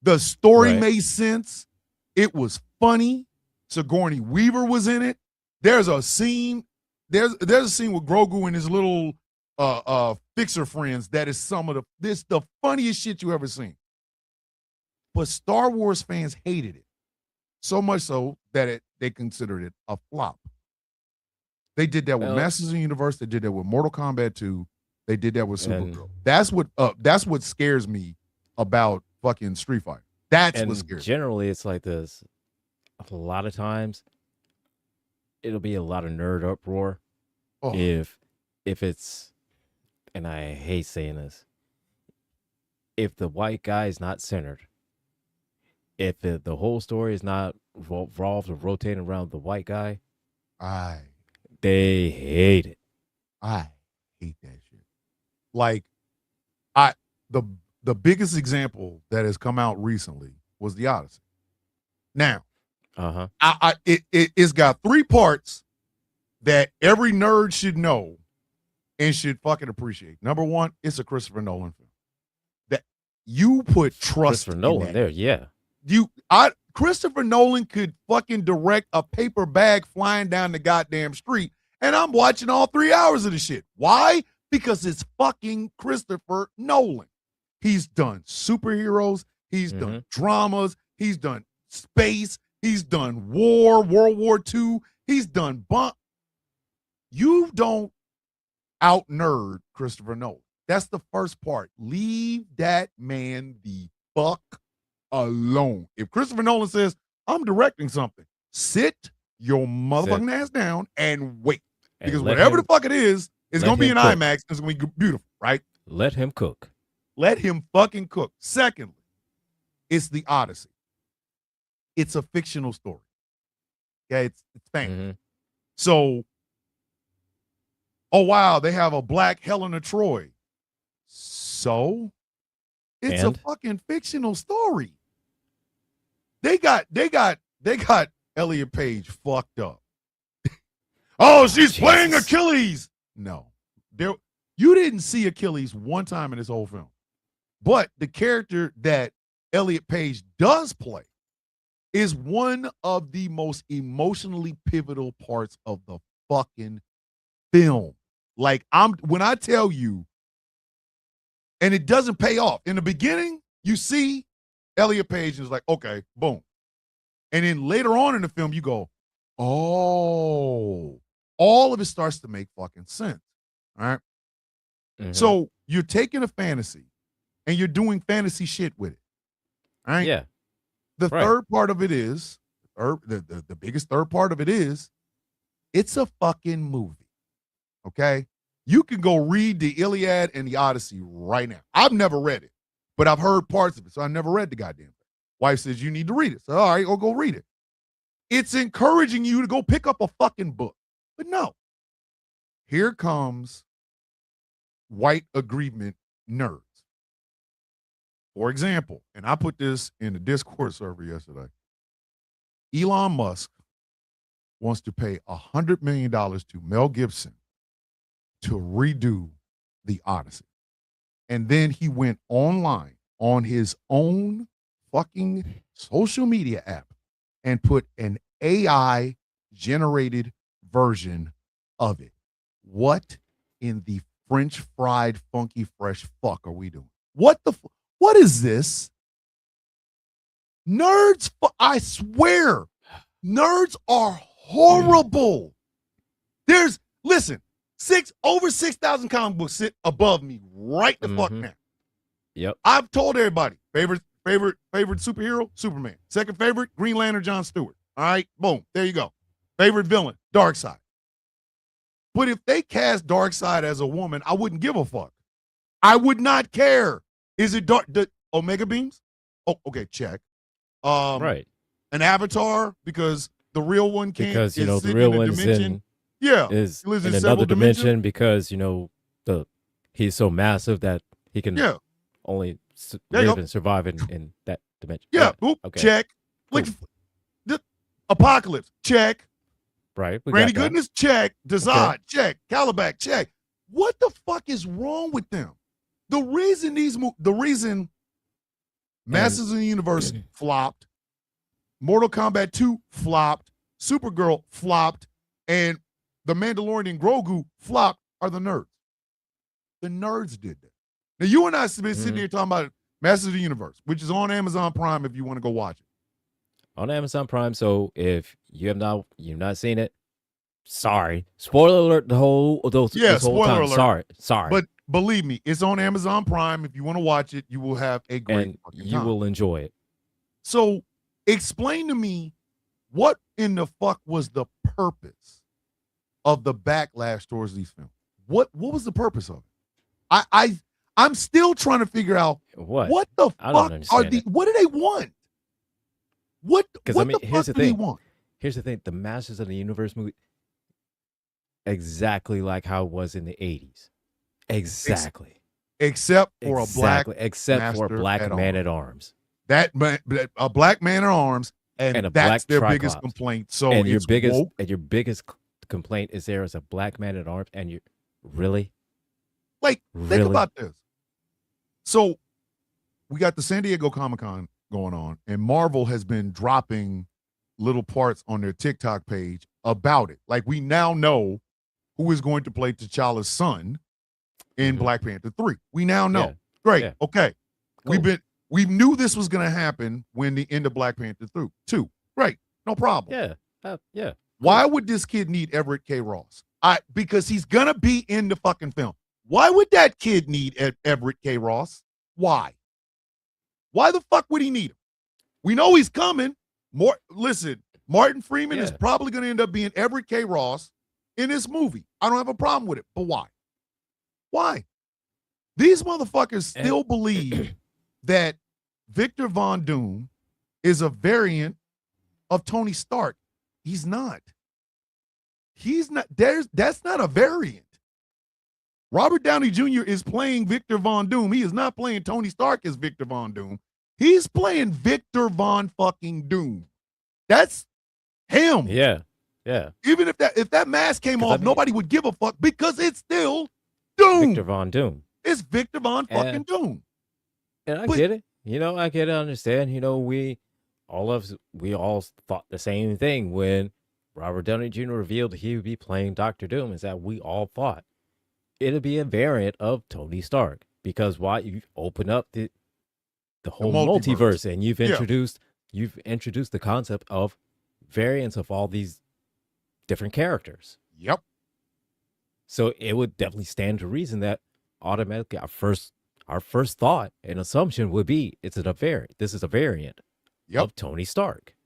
The story made sense. It was funny. Sigourney Weaver was in it. There's a scene. There's a scene with Grogu and his little fixer friends that is the funniest shit you ever seen. But Star Wars fans hated it. So much so that they considered it a flop. They did that with Masters of the Universe. They did that with Mortal Kombat 2. They did that with Supergirl. That's what scares me about fucking Street Fighter. That's what scares me. Generally, it's like this. A lot of times, it'll be a lot of nerd uproar if it's, and I hate saying this, if the white guy is not centered, if the whole story is not revolved or rotating around the white guy, They hate it. I hate that shit. Like, the biggest example that has come out recently was the Odyssey. Now, it's got 3 parts that every nerd should know and should fucking appreciate. Number 1, it's a Christopher Nolan film. That you put trust Christopher in Nolan that. there, yeah. Christopher Nolan could fucking direct a paper bag flying down the goddamn street, and I'm watching all 3 hours of the shit. Why? Because it's fucking Christopher Nolan. He's done superheroes. He's done dramas. He's done space. He's done war, World War II. He's done You don't out nerd Christopher Nolan. That's the first part. Leave that man the fuck alone. If Christopher Nolan says, I'm directing something, sit your motherfucking ass down and wait. Because whatever the fuck it is, it's going to be in IMAX. It's going to be beautiful, right? Let him cook. Let him fucking cook. Secondly, it's the Odyssey. It's a fictional story. Okay, it's fantasy. So, oh wow, they have a black Helena Troy. So, it's a fucking fictional story. They got Elliot Page fucked up. Oh, she's playing Achilles. No. You didn't see Achilles one time in this whole film. But the character that Elliot Page does play is one of the most emotionally pivotal parts of the fucking film. Like, when I tell you, and it doesn't pay off. In the beginning, you see Elliot Page is like, okay, boom. And then later on in the film, you go, oh, all of it starts to make fucking sense. All right. So you're taking a fantasy and you're doing fantasy shit with it. All right. Yeah. The third part of it is, the biggest third part of it is, it's a fucking movie. Okay. You can go read the Iliad and the Odyssey right now. I've never read it, but I've heard parts of it, so I never read the goddamn thing. Wife says you need to read it. So, all right, I'll go read it. It's encouraging you to go pick up a fucking book. But no. Here comes white agreement nerds. For example, and I put this in the Discord server yesterday, Elon Musk wants to pay $100 million to Mel Gibson to redo the Odyssey. And then he went online on his own fucking social media app and put an AI generated version of it. What in the French fried funky fresh fuck are we doing? What is this? Nerds, I swear, nerds are horrible. Listen, over 6,000 comic books sit above me right the fuck now. Yep. I've told everybody, favorite superhero, Superman. Second favorite, Green Lantern, John Stewart. All right, boom, there you go. Favorite villain, Darkseid. But if they cast Darkseid as a woman, I wouldn't give a fuck. I would not care. Is it the Omega beams? Oh, okay, check. Right. An avatar because the real one can't. Because the real one's is in another dimension because he's so massive that he can only live and survive in that dimension. Yeah. Oop, okay. Check. Cool. The Apocalypse. Check. Right. Randy Goodness. Check. Design. Okay. Check. Calabac. Check. What the fuck is wrong with them? The reason Masters of the Universe flopped, Mortal Kombat 2 flopped, Supergirl flopped, and The Mandalorian Grogu flopped are the nerds. The nerds did that. Now, you and I have been sitting here talking about Masters of the Universe, which is on Amazon Prime if you want to go watch it. On Amazon Prime, so if you've not seen it, sorry. Spoiler alert the whole time. Alert. Sorry. But believe me, it's on Amazon Prime. If you want to watch it, you will have a great and you will enjoy it. So explain to me what in the fuck was the purpose of the backlash towards these films? What was the purpose of it? I'm still trying to figure out what the fuck are the what do they want? What the fuck do they want? Here's the thing, the Masters of the Universe movie, exactly like how it was in the 80s. Exactly. Except for a black man at arms. A black man at arms, and a that's black their Triclops. biggest complaint. So and your it's biggest woke. and your biggest complaint is there is a black man at arms, and you really Think about this. So we got the San Diego Comic-Con going on, and Marvel has been dropping little parts on their TikTok page about it. Like, we now know who is going to play T'Challa's son in Black Panther 3. We now know. Yeah. Great. Yeah. Okay. Cool. We knew this was going to happen when the end of Black Panther 2. Great. No problem. Yeah. Why would this kid need Everett K. Ross? Because he's going to be in the fucking film. Why would that kid need Everett K. Ross? Why? Why the fuck would he need him? We know he's coming. Listen, Martin Freeman is probably going to end up being Everett K. Ross in this movie. I don't have a problem with it, but why? Why? These motherfuckers still believe that Victor Von Doom is a variant of Tony Stark. He's not. That's not a variant. Robert Downey Jr. is playing Victor Von Doom. He is not playing Tony Stark as Victor Von Doom. He's playing Victor Von fucking Doom. That's him. Yeah. Even if that mask came off, nobody would give a fuck because it's still Doom. Victor Von Doom. It's Victor Von fucking Doom. And I get it. I get it. I understand. We all thought the same thing when Robert Downey Jr. revealed he would be playing Dr. Doom, is that we all thought it'd be a variant of Tony Stark, because you open up the whole multiverse, and you've introduced the concept of variants of all these different characters. Yep. So it would definitely stand to reason that automatically our first thought and assumption would be this is a variant of Tony Stark.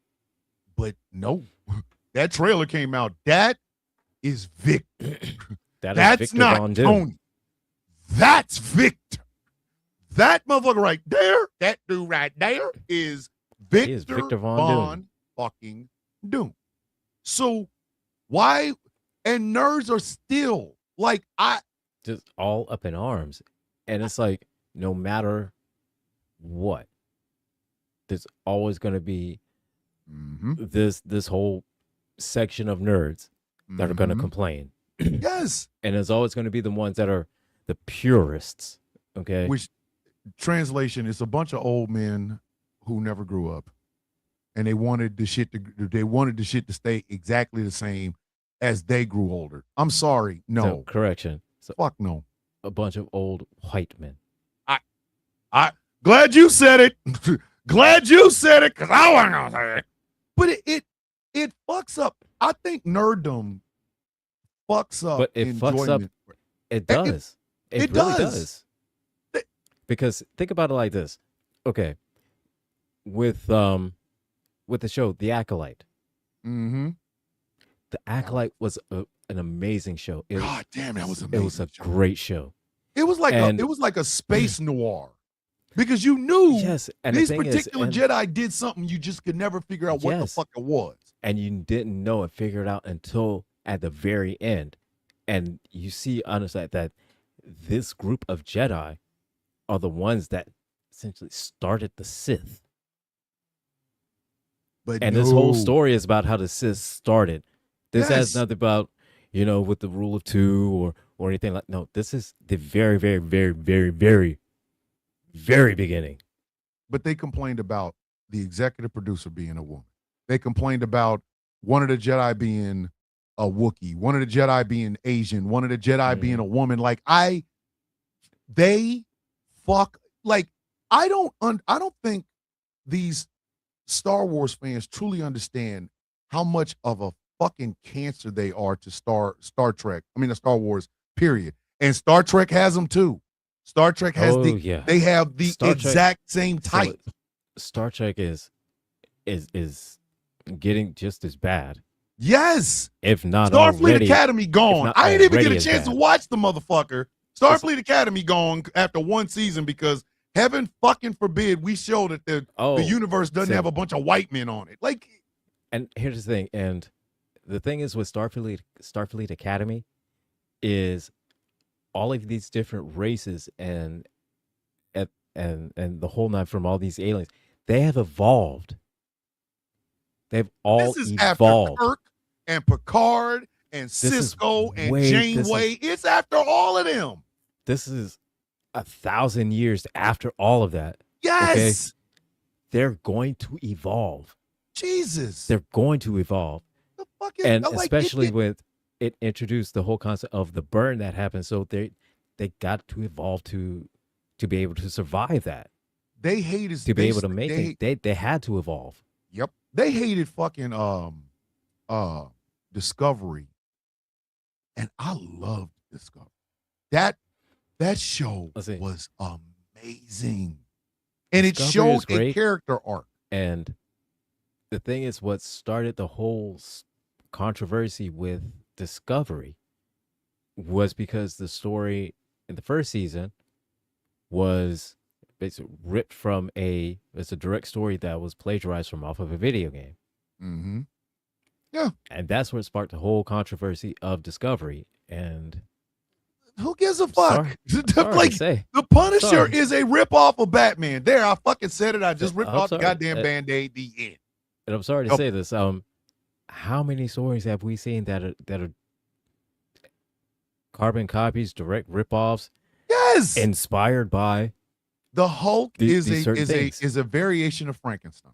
But no, that trailer came out. That is Victor. That's Victor not Von Doom. Tony. That's Victor. That motherfucker right there, that dude right there is Victor Von fucking Doom. So why? And nerds are still just all up in arms. And it's like, no matter what, there's always going to be this whole section of nerds that are going to complain. Yes. And there's always going to be the ones that are the purists. Okay. Which, translation, is a bunch of old men who never grew up, and they wanted the shit to stay exactly the same as they grew older. I'm sorry. No. So, correction. So, fuck no. A bunch of old white men. I glad you said it. Glad you said it, because I wasn't gonna say it. But it fucks up. I think nerddom fucks up. But it fucks up. It does. It really does. Because think about it like this. Okay. With the show The Acolyte. Mm-hmm. The Acolyte was an amazing show. God damn, that was amazing. It was a great show. It was like a space noir. Because you knew these particular Jedi did something you just could never figure out what the fuck it was. And you didn't know it, figure it out until at the very end. And you see, honestly, that this group of Jedi are the ones that essentially started the Sith. This whole story is about how the Sith started. This has nothing about, with the rule of two or anything like. No, this is the very, very, very, very, very, very beginning. But they complained about the executive producer being a woman. They complained about one of the Jedi being a Wookiee, one of the Jedi being Asian, one of the Jedi being a woman. I don't think these Star Wars fans truly understand how much of a fucking cancer they are to Star Trek. I mean, the Star Wars, period. And Star Trek has them too. Star Trek has they have the exact same type. So Star Trek is getting just as bad. Yes. If not Starfleet Academy gone. I didn't even get a chance to watch the motherfucker. Starfleet Academy gone after one season because heaven fucking forbid we show that the universe doesn't have a bunch of white men on it. And here's the thing, and the thing is with Starfleet Academy is all of these different races and the whole nine from all these aliens, they have evolved. They've all This is evolved. after Kirk and Picard and Cisco and Janeway. It's after all of them. This is 1,000 years after all of that. Yes. Okay? They're going to evolve. Jesus. They're going to evolve. The fuck is, And like, especially with it introduced the whole concept of the burn that happened. So they got to evolve to be able to survive that. They hated to be able to make it. They had to evolve. Yep. They hated fucking Discovery. And I loved Discovery. That show was amazing. And it showed a character arc. And the thing is, what started the whole controversy with Discovery was because the story in the first season was basically ripped from it's a direct story that was plagiarized from off of a video game. Mm-hmm. Yeah. And that's what sparked the whole controversy of Discovery. And who gives a fuck? Sorry to say. The Punisher is a ripoff of Batman. There, I fucking said it. I just ripped off the goddamn Band-Aid. The end. And I'm sorry to say this. How many stories have we seen that are carbon copies, direct ripoffs? Yes. Inspired by the Hulk is a variation of Frankenstein.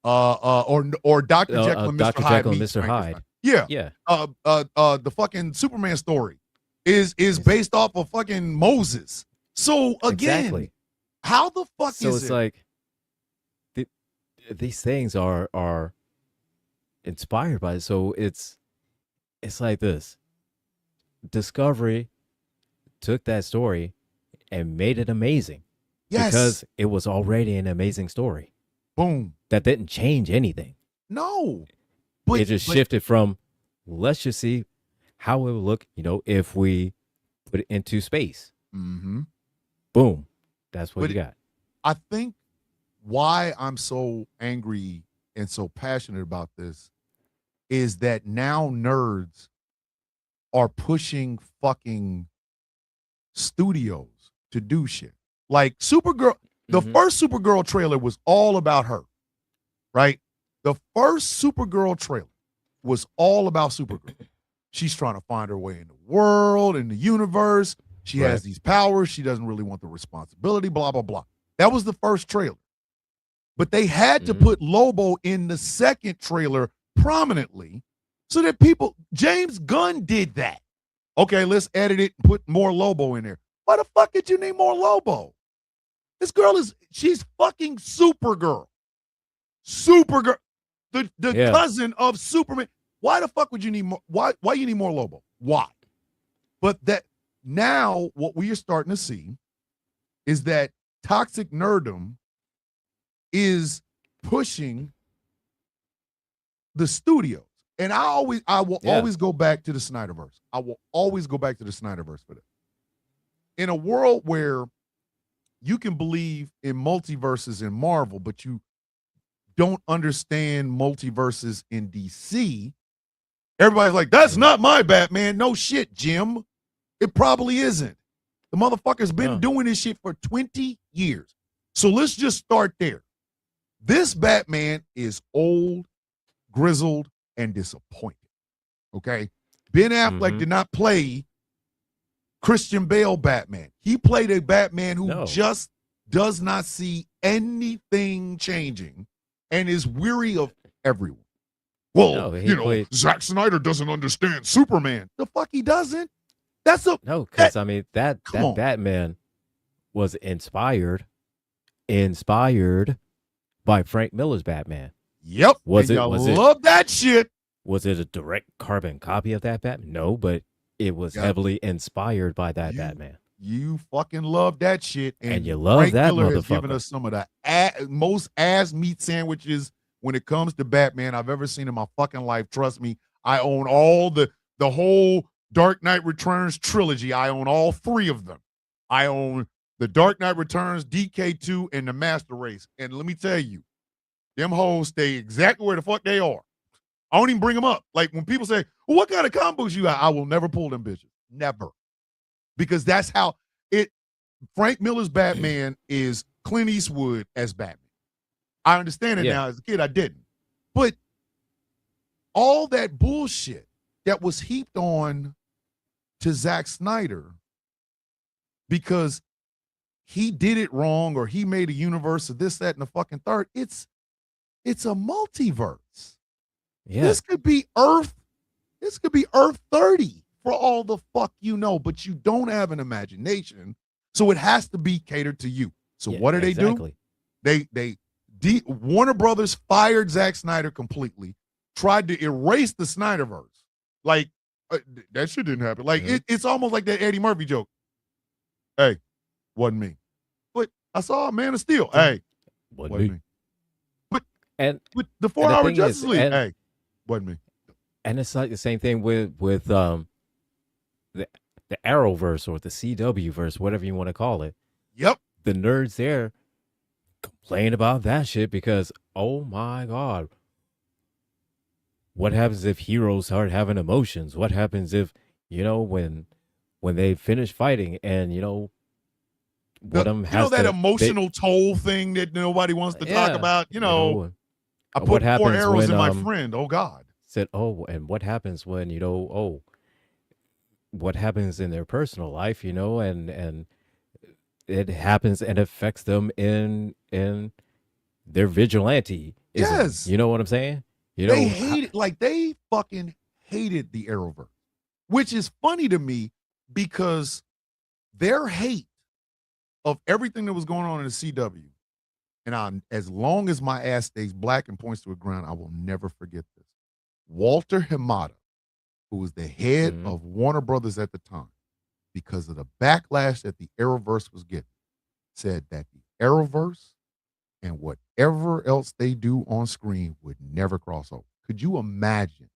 Or Dr. Jekyll and Mr. Dr. Hyde. Jekyll and Mr. Hyde. Yeah. Yeah. The fucking Superman story is based off of fucking Moses. So again, how the fuck is it? So it's like these things are inspired by it. So it's like this. Discovery took that story and made it amazing. Yes. Because it was already an amazing story. Boom. That didn't change anything. No. It just shifted from, let's just see how it would look, if we put it into space. Mm-hmm. Boom. That's what you got. I think why I'm so angry and so passionate about this is that now nerds are pushing fucking studios to do shit. Like Supergirl, the first Supergirl trailer was all about her, right? The first Supergirl trailer was all about Supergirl. She's trying to find her way in the world, in the universe. She has these powers. She doesn't really want the responsibility, blah, blah, blah. That was the first trailer. But they had to put Lobo in the second trailer prominently so that James Gunn did that. Okay, let's edit it and put more Lobo in there. Why the fuck did you need more Lobo? This girl she's fucking Supergirl. Supergirl. The cousin of Superman. Why the fuck would you need more? Why you need more Lobo? Why? But that now what we are starting to see is that toxic nerddom is pushing the studios. And I will always go back to the Snyderverse. I will always go back to the Snyderverse for that. In a world where you can believe in multiverses in Marvel, but you don't understand multiverses in DC, everybody's like, that's not my Batman. No shit, Jim. It probably isn't. The motherfucker's been doing this shit for 20 years. So let's just start there. This Batman is old, grizzled, and disappointed. Okay? Ben Affleck did not play Christian Bale Batman. He played a Batman who just does not see anything changing and is weary of everyone. Well, Zack Snyder doesn't understand Superman. The fuck he doesn't. Because that Batman was inspired by Frank Miller's Batman. Yep. Love that shit. Was it a direct carbon copy of that Batman? No, but it was heavily inspired by that Batman. You fucking love that shit. And you love Frank that Miller motherfucker. has given us some of the most ass meat sandwiches when it comes to Batman I've ever seen in my fucking life. Trust me, I own all the whole Dark Knight Returns trilogy. I own all three of them. I own the Dark Knight Returns, DK2, and the Master Race. And let me tell you, them hoes stay exactly where the fuck they are. I don't even bring them up. Like when people say, well, what kind of comic books you got? I will never pull them bitches. Never. Because that's how it, Frank Miller's Batman is Clint Eastwood as Batman. I understand it now. As a kid, I didn't. But all that bullshit that was heaped on to Zack Snyder because he did it wrong or he made a universe of this, that, and the fucking third, it's a multiverse. Yeah. This could be Earth 30 for all the fuck you know, but you don't have an imagination, so it has to be catered to you. So what do they do? Warner Brothers fired Zack Snyder completely, tried to erase the Snyderverse. Like, that shit didn't happen. Like, it's almost like that Eddie Murphy joke. Hey, wasn't me. But I saw Man of Steel. Hey, wasn't me. But the 4-hour Justice League. Hey, wasn't me. And it's like the same thing with the Arrowverse or the CW verse, whatever you want to call it. Yep. The nerds there complain about that shit because, oh my God, what happens if heroes start having emotions? What happens if, when they finish fighting and, one of them has that emotional toll thing that nobody wants to talk about? I put 4 arrows in my friend. Oh, God. Said, and what happens when, what happens in their personal life, and it happens and affects them in their vigilante. Yes. You know what I'm saying? They hate it. Like, they fucking hated the Arrowverse, which is funny to me because their hate of everything that was going on in the CW, and as long as my ass stays black and points to a ground, I will never forget this. Walter Hamada, who was the head of Warner Brothers at the time, because of the backlash that the Arrowverse was getting, said that the Arrowverse and whatever else they do on screen would never cross over. Could you imagine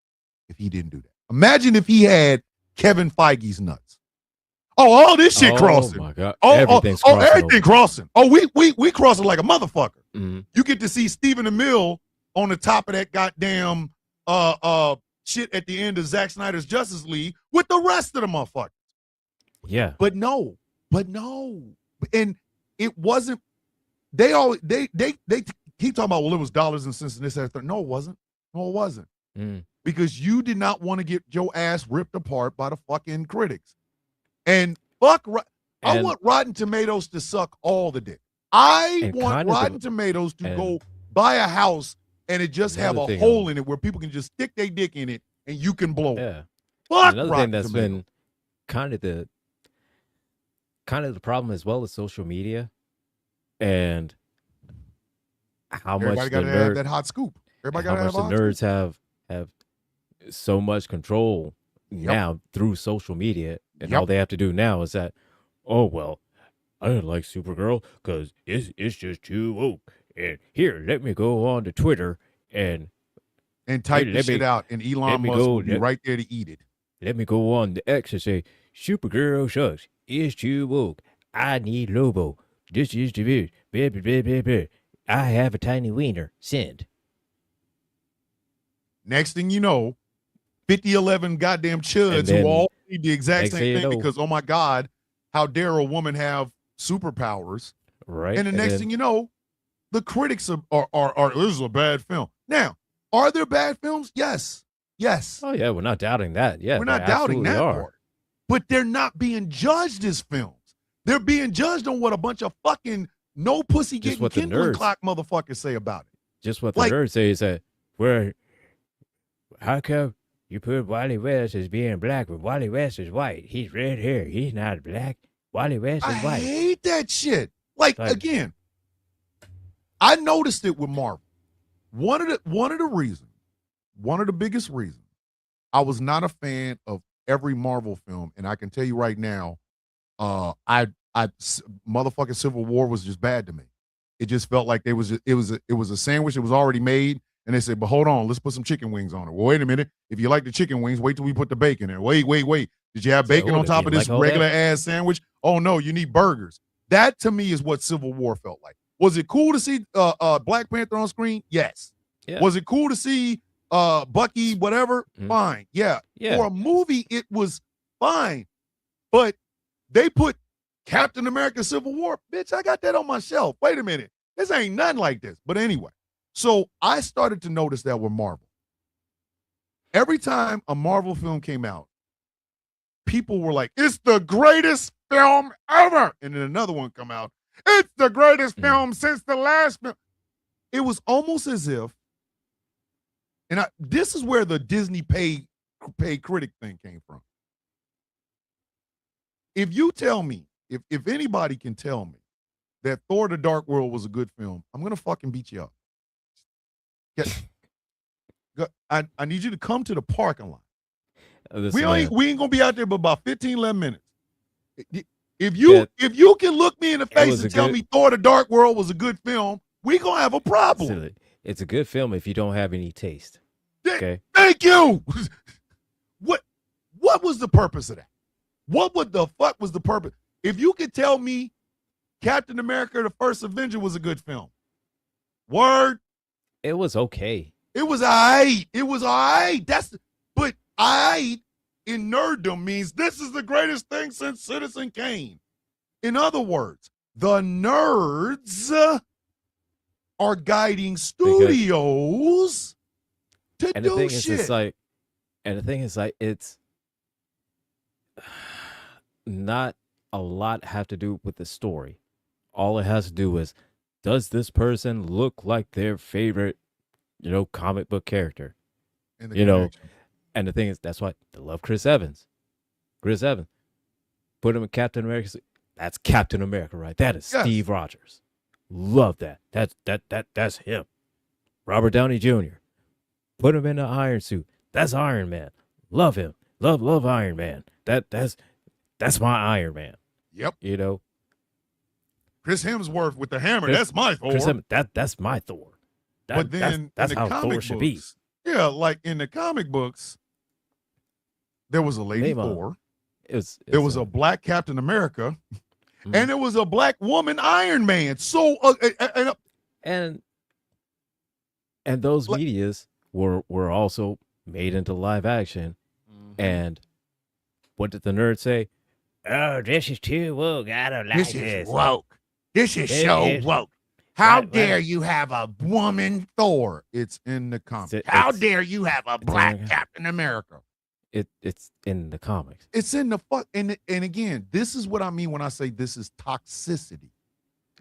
if he didn't do that? Imagine if he had Kevin Feige's nuts. All this shit crossing. Oh my God. Everything's crossing. Everything crossing. We crossing like a motherfucker. Mm-hmm. You get to see Stephen Amell on the top of that goddamn shit at the end of Zack Snyder's Justice League with the rest of the motherfuckers. Yeah. But no. And it wasn't, they keep talking about, well, it was dollars and cents and this, that, and that. No, it wasn't. Because you did not want to get your ass ripped apart by the fucking critics. And I want Rotten Tomatoes to suck all the dick. I want Rotten Tomatoes to go buy a house and it just have a hole in it where people can just stick their dick in it and you can blow it. Fuck another Rotten thing that's Tomatoes. been kind of the problem as well as social media and how Everybody much gotta have that hot scoop. Everybody gotta have the nerds have so much control now through social media, and all they have to do now is that, oh well, I don't like Supergirl because it's just too woke. And here, let me go on to Twitter and type this shit out, and Elon Musk will be right there to eat it. Let me go on to X and say, Supergirl sucks. It's too woke. I need Lobo. This is the blah, blah, blah, blah, blah. I have a tiny wiener. Send. Next thing you know, 50-11 goddamn chuds who all need the exact same thing because, oh my God, how dare a woman have superpowers? Right. And the next thing you know, the critics are this is a bad film. Now, are there bad films? Yes. Oh yeah, we're not doubting that. Yeah, we're not doubting that part. But they're not being judged as films. They're being judged on what a bunch of fucking no pussy getting kindling clock motherfuckers say about it. Just what the nerds say is that, how come you put Wally West as being black, but Wally West is white? He's red hair. He's not black. Wally West is white. I hate that shit. Like again, I noticed it with Marvel. One of the biggest reasons I was not a fan of every Marvel film, and I can tell you right now, motherfucking Civil War was just bad to me. It just felt like it was a sandwich that was already made, and they said, but hold on, let's put some chicken wings on it. Well, wait a minute. If you like the chicken wings, wait till we put the bacon in. Wait. Did you have bacon on top of this regular ass sandwich? Oh no, you need burgers. That to me is what Civil War felt like. Was it cool to see Black Panther on screen? Yes. Yeah. Was it cool to see Bucky, whatever, fine. Yeah. For a movie, it was fine. But they put Captain America Civil War. Bitch, I got that on my shelf. Wait a minute. This ain't nothing like this. But anyway, so I started to notice that with Marvel. Every time a Marvel film came out, people were like, it's the greatest film ever. And then another one come out, it's the greatest film since the last film. It was almost as if, and this is where the Disney paid critic thing came from. If you tell me, if anybody can tell me that Thor: The Dark World was a good film, I'm gonna fucking beat you up. I need you to come to the parking lot. We ain't gonna be out there but about 15, 11 minutes. If you can look me in the face and tell me Thor: The Dark World was a good film, we gonna have a problem. It's a good film if you don't have any taste. Okay. Thank you. What was the purpose of that? What the fuck was the purpose? If you could tell me Captain America: The First Avenger was a good film. Word. It was okay. It was all right. It was all right. But all right in nerddom means this is the greatest thing since Citizen Kane. In other words, the nerds are guiding studios to do shit. The thing is, it's not a lot have to do with the story. All it has to do is, does this person look like their favorite, comic book character? And the thing is, that's why they love Chris Evans. Chris Evans. Put him in Captain America. That's Captain America, right? That is Steve Rogers. Love that. That's him. Robert Downey Jr. Put him in the Iron Suit. That's Iron Man. Love him. Love Iron Man. That's my Iron Man. Yep. Chris Hemsworth with the hammer. That's my Thor. That's my Thor. But then that's how Thor should be. Yeah, like in the comic books, there was a lady Thor. There was a black Captain America, and there was a black woman Iron Man. So and those medias were also made into live action. And what did the nerd say? Oh, this is too woke. I don't like this. This is woke. This is so woke. How dare you have a woman Thor? It's in the comics. How dare you have a black Captain America? It's in the comics. It's in the fuck. And again, this is what I mean when I say this is toxicity.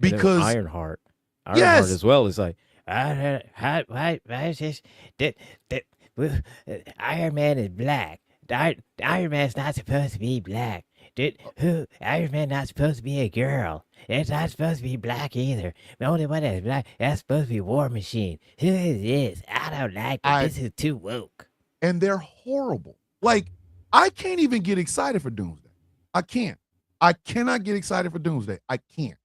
Because Ironheart as well is like, why is this? Iron Man is black. Iron Man's not supposed to be black. Iron Man not supposed to be a girl. It's not supposed to be black either. The only one that's black, that's supposed to be War Machine. Who is this? I don't like it. This is too woke. And they're horrible. Like, I can't even get excited for Doomsday. I can't. I cannot get excited for Doomsday. I can't.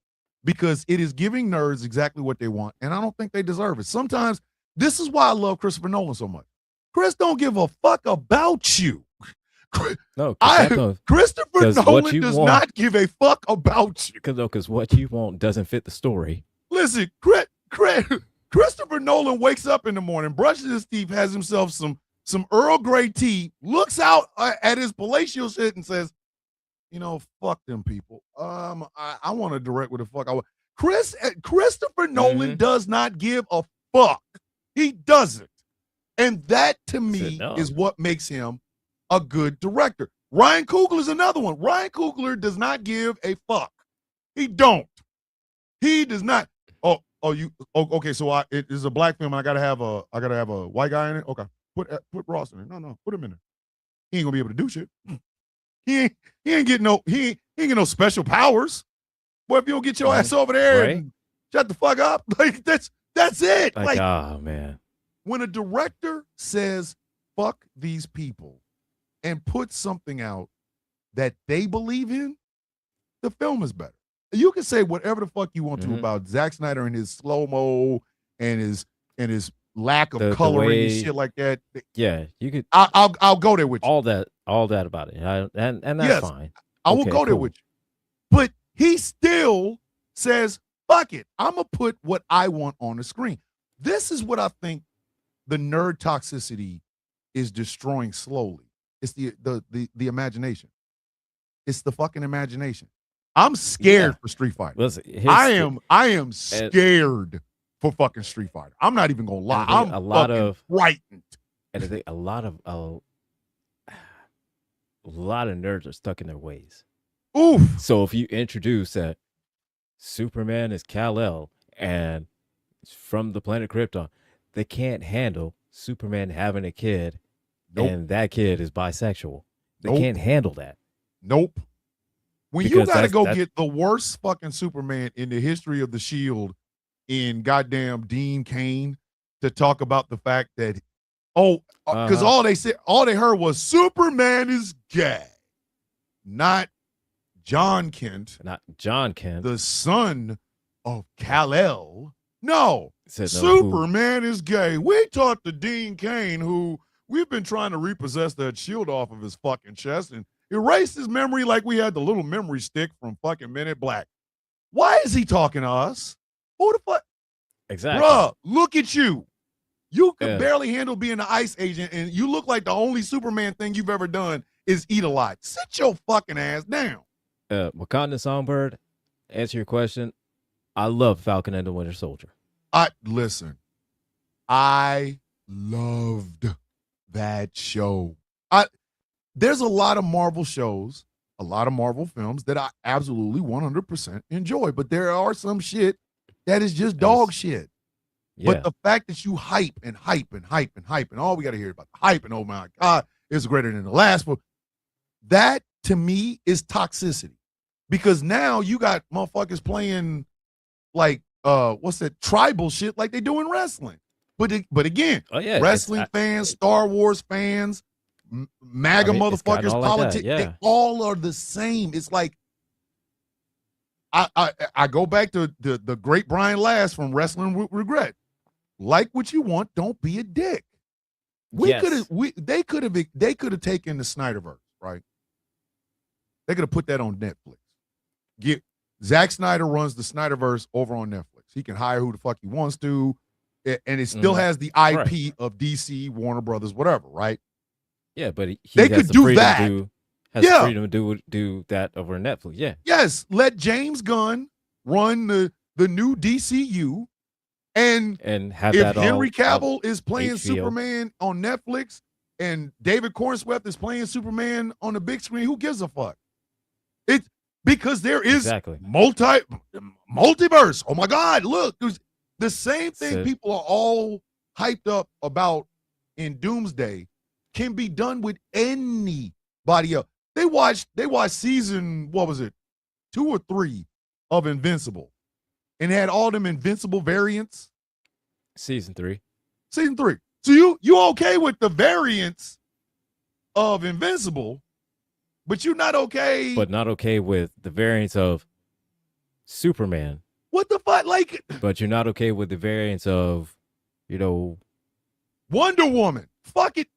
Because it is giving nerds exactly what they want, and I don't think they deserve it. Sometimes, this is why I love Christopher Nolan so much. Chris don't give a fuck about you. No, Christopher Nolan does not give a fuck about you. Because what you want doesn't fit the story. Listen, Christopher Nolan wakes up in the morning, brushes his teeth, has himself some Earl Grey tea, looks out at his palatial shit and says, fuck them people. I want to direct what the fuck I want. Christopher Nolan does not give a fuck. He doesn't. And that, to me, is what makes him a good director. Ryan Coogler is another one. Ryan Coogler does not give a fuck. He don't. He does not. Okay. So it is a black film, and I gotta have a white guy in it. Okay, put Ross in it. No, put him in there. He ain't gonna be able to do shit. He ain't get no special powers. Boy, if you don't get your ass over there and shut the fuck up, like that's it. Like, oh man. When a director says fuck these people and puts something out that they believe in, the film is better. You can say whatever the fuck you want to about Zack Snyder and his slow-mo and his lack of coloring and shit like that. Yeah, you could. I'll go there with you. All that about it, and that's fine. I will go there with you. But he still says, fuck it. I'm going to put what I want on the screen. This is what I think the nerd toxicity is destroying slowly. It's the imagination. It's the fucking imagination. I'm scared for Street Fighter. Listen, I am scared for fucking Street Fighter. I'm not even gonna lie. I'm fucking frightened. And I think a lot of nerds are stuck in their ways. Oof. So if you introduce that Superman is Kal-El and from the planet Krypton, they can't handle Superman having a kid, and that kid is bisexual. They can't handle that. Nope. When you gotta go get the worst fucking Superman in the history of the Shield in goddamn Dean Cain to talk about the fact that because all they heard was Superman is gay, not John Kent, the son of Kal-El. No, Superman is gay. We talked to Dean Cain, who we've been trying to repossess that shield off of his fucking chest and erase his memory like we had the little memory stick from fucking Men in Black. Why is he talking to us? Who the fuck? Exactly. Bruh, look at you. You can barely handle being an ICE agent, and you look like the only Superman thing you've ever done is eat a lot. Sit your fucking ass down. Wakanda Songbird, answer your question. I love Falcon and the Winter Soldier. Listen, I loved that show. There's a lot of Marvel shows, a lot of Marvel films that I absolutely 100% enjoy, but there are some shit that is just dog shit. Yeah. But the fact that you hype and hype and hype and hype, and all we got to hear about the hype, and oh my God, it's greater than the last one. That to me is toxicity, because now you got motherfuckers playing like what's that tribal shit like they do in wrestling. But again, wrestling fans, Star Wars fans, MAGA motherfuckers, politics, they all are the same. It's like I go back to the great Brian Last from Wrestling with Regret. Like what you want, don't be a dick. They could have taken the Snyderverse, right? They could have put that on Netflix. Zack Snyder runs the Snyderverse over on Netflix. He can hire who the fuck he wants to, and it still has the IP of DC, Warner Brothers, whatever, right? Yeah, but they could do that. Freedom to do that over Netflix. Yeah. Yes, let James Gunn run the new DCU, and have if that Henry Cavill is playing HBO. Superman on Netflix and David Cornswept is playing Superman on the big screen, who gives a fuck? It's because there is multiverse. Oh my God, look, there's the same thing people are all hyped up about in Doomsday can be done with anybody else. They watched season, what was it, 2 or 3 of Invincible, and had all them Invincible variants. Season 3. So you okay with the variants of Invincible, but you're not okay. But not okay with the variants of Superman. What the fuck? Like, but you're not okay with the variants of, Wonder Woman. Fuck it.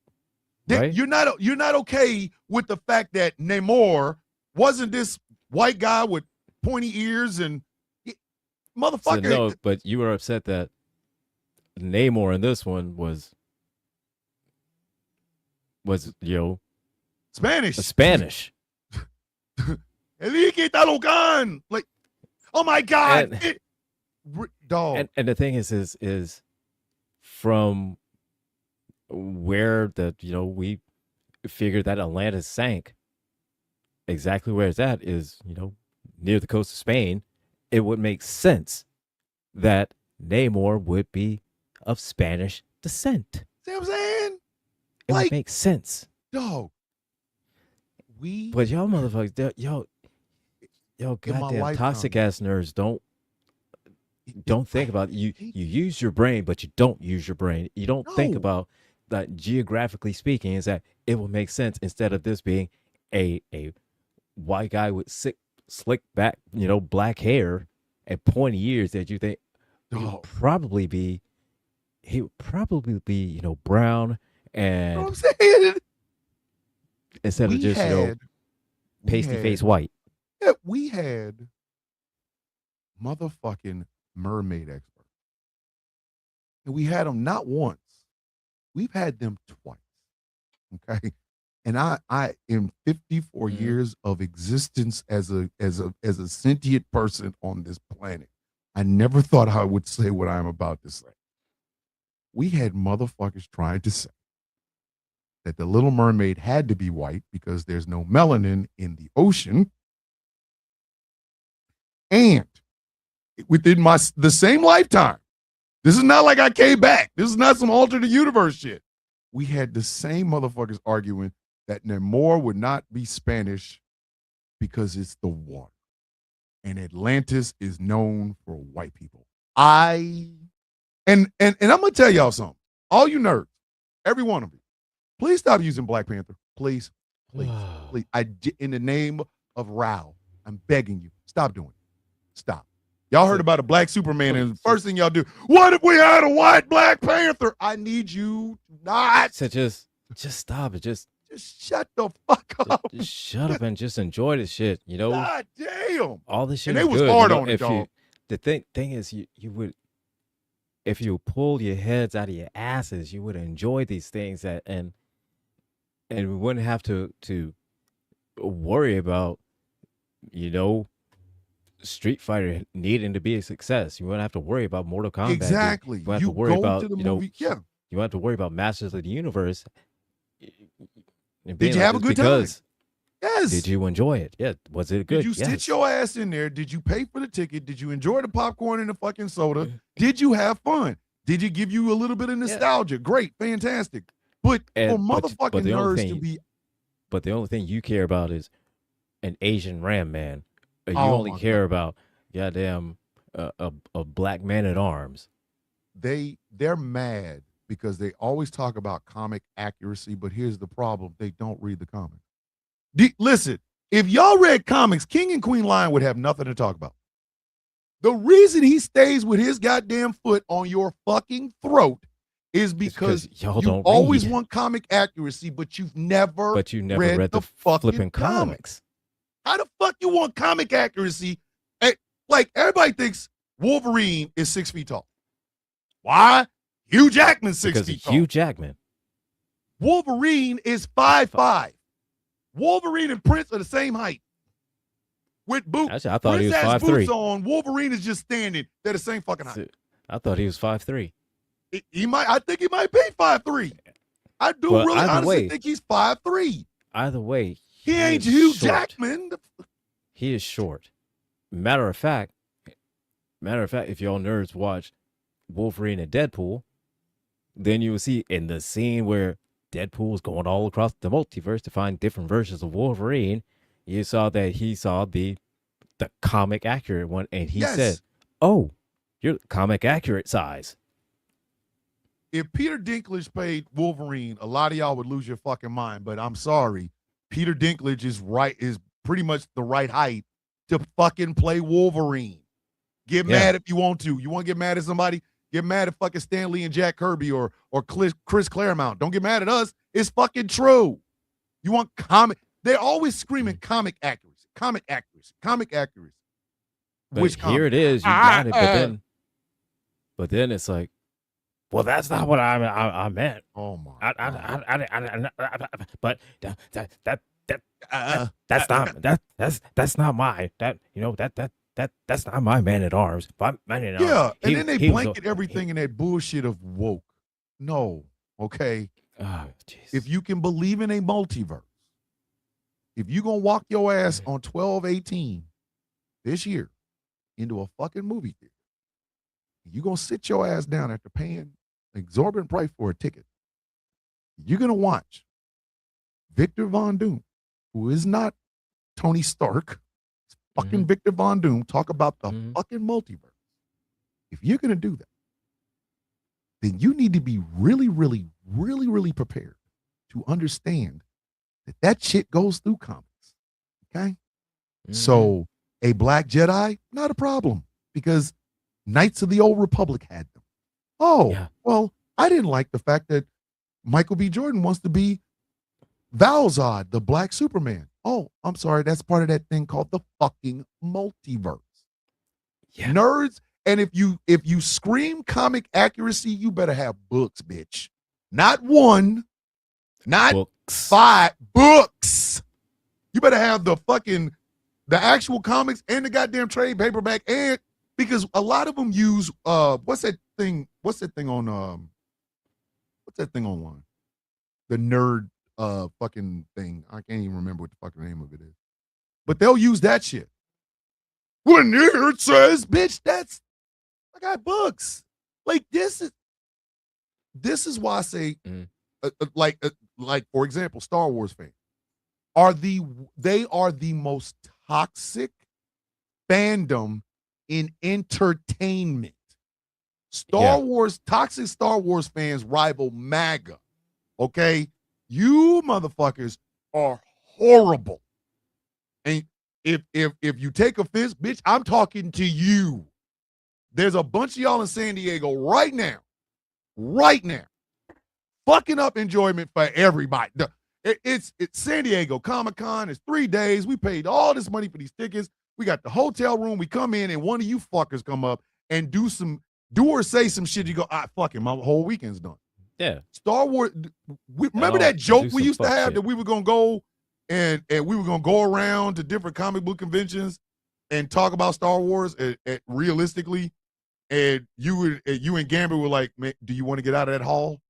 Right? You're not okay with the fact that Namor wasn't this white guy with pointy ears and motherfucker. So no, but you were upset that Namor in this one was Spanish. Spanish. Like, oh my God. Dog. And the thing is from where we figured that Atlantis sank, exactly where it's at is, near the coast of Spain. It would make sense that Namor would be of Spanish descent. See what I'm saying? It would make sense. Dog. But y'all motherfuckers, yo, goddamn toxic ass nerds don't think about it. You use your brain, but you don't use your brain. You don't think about that geographically speaking, is that it will make sense instead of this being a white guy with slick back, black hair and pointy ears that you think he would probably be brown and you know what I'm saying? Instead of just pasty face white. Yeah, we had motherfucking mermaid experts. And we had them not once, We've had them twice. Okay. And I in 54 years of existence as a sentient person on this planet, I never thought I would say what I'm about to say. We had motherfuckers trying to say that the Little Mermaid had to be white because there's no melanin in the ocean. And within the same lifetime, this is not like I came back. This is not some alternate universe shit. We had the same motherfuckers arguing that Namor would not be Spanish because it's the water. And Atlantis is known for white people. And I'm gonna tell y'all something. All you nerds, every one of you, please stop using Black Panther. Please. In the name of Rao, I'm begging you, stop doing it. Stop. Y'all heard about a black Superman, and the first thing y'all do, what if we had a white Black Panther? I need you not to just stop it. Just shut the fuck up. Just shut up and just enjoy the shit. You know. God damn. All this shit. And is they was good, hard you know, on it, dog. The thing is, you would, if you pull your heads out of your asses, you would enjoy these things and we wouldn't have to worry about, you know, Street Fighter needing to be a success. You wouldn't have to worry about Mortal Kombat. Exactly. You wouldn't have to worry about, you know, you wouldn't have to worry about Masters of the Universe. Did you have a good time? Yes. Did you enjoy it? Yeah. Was it good? Did you sit your ass in there? Did you pay for the ticket? Did you enjoy the popcorn and the fucking soda? Did you have fun? Did it give you a little bit of nostalgia? Great, fantastic. But for motherfucking nerds to be... But the only thing you care about is an Asian Ram Man. You only care about goddamn a black man at arms. They're mad because they always talk about comic accuracy, but here's the problem. They don't read the comics. Listen, if y'all read comics, King and Queen Lion would have nothing to talk about. The reason he stays with his goddamn foot on your fucking throat is because y'all you always want comic accuracy, but you've never read the flipping comics. How the fuck you want comic accuracy? Like, everybody thinks Wolverine is 6 feet tall. Why? Hugh Jackman's 6 feet tall. Hugh Jackman. Wolverine is 5'5". Wolverine and Prince are the same height. With boots. Actually, I thought Prince he was has 5'3". boots on. Wolverine is just standing. They're the same fucking height. I thought he was 5'3". I think he might be 5'3". I do really honestly think he's 5'3". Either way, he ain't Hugh Jackman. He is short. Matter of fact, if y'all nerds watch Wolverine and Deadpool, then you will see in the scene where Deadpool is going all across the multiverse to find different versions of Wolverine, you saw that he saw the comic accurate one, and he said, "Oh, you're comic accurate size." If Peter Dinklage played Wolverine, a lot of y'all would lose your fucking mind. But I'm sorry, Peter Dinklage is pretty much the right height to fucking play Wolverine. Get mad if you want to. You want to get mad at somebody? Get mad at fucking Stan Lee and Jack Kirby or Chris Claremont. Don't get mad at us. It's fucking true. You want comic? They're always screaming comic accuracy, comic accuracy, comic accuracy. But here it is. You got it. But then it's like, well, that's not what I meant. Oh my! But that's not my that's not my man at arms. And then they blanket everything in that bullshit of woke. No, okay. Oh, if you can believe in a multiverse, if you gonna walk your ass on 12/18 this year into a fucking movie theater, you gonna sit your ass down after paying exorbitant price for a ticket. You're gonna watch Victor Von Doom, who is not Tony Stark, fucking Victor Von Doom, talk about the fucking multiverse. If you're gonna do that, then you need to be really, really, really, really prepared to understand that shit goes through comics. Okay? So a Black Jedi, not a problem, because Knights of the Old Republic had them. Well, I didn't like the fact that Michael B. Jordan wants to be Val-Zod, the Black Superman. Oh, I'm sorry. That's part of that thing called the fucking multiverse. Yeah. Nerds. And if you scream comic accuracy, you better have books, bitch. Not one, not Books. 5 books. You better have the actual comics and the goddamn trade paperback, and because a lot of them use what's that thing online? The nerd fucking thing. I can't even remember what the fucking name of it is. But they'll use that shit. When it says, bitch, I got books. Like this is why I say like for example, Star Wars fans they are the most toxic fandom in entertainment. Toxic Star Wars fans rival MAGA. Okay? You motherfuckers are horrible. And if you take offense, bitch, I'm talking to you. There's a bunch of y'all in San Diego right now, fucking up enjoyment for everybody. It's San Diego Comic-Con. It's 3 days. We paid all this money for these tickets. We got the hotel room. We come in and one of you fuckers come up and do or say some shit. You go, fuck it, my whole weekend's done. Yeah. Star Wars. Remember that joke we used to have that we were going to go and we were going to go around to different comic book conventions and talk about Star Wars realistically. And you and Gambit were like, man, do you want to get out of that hall?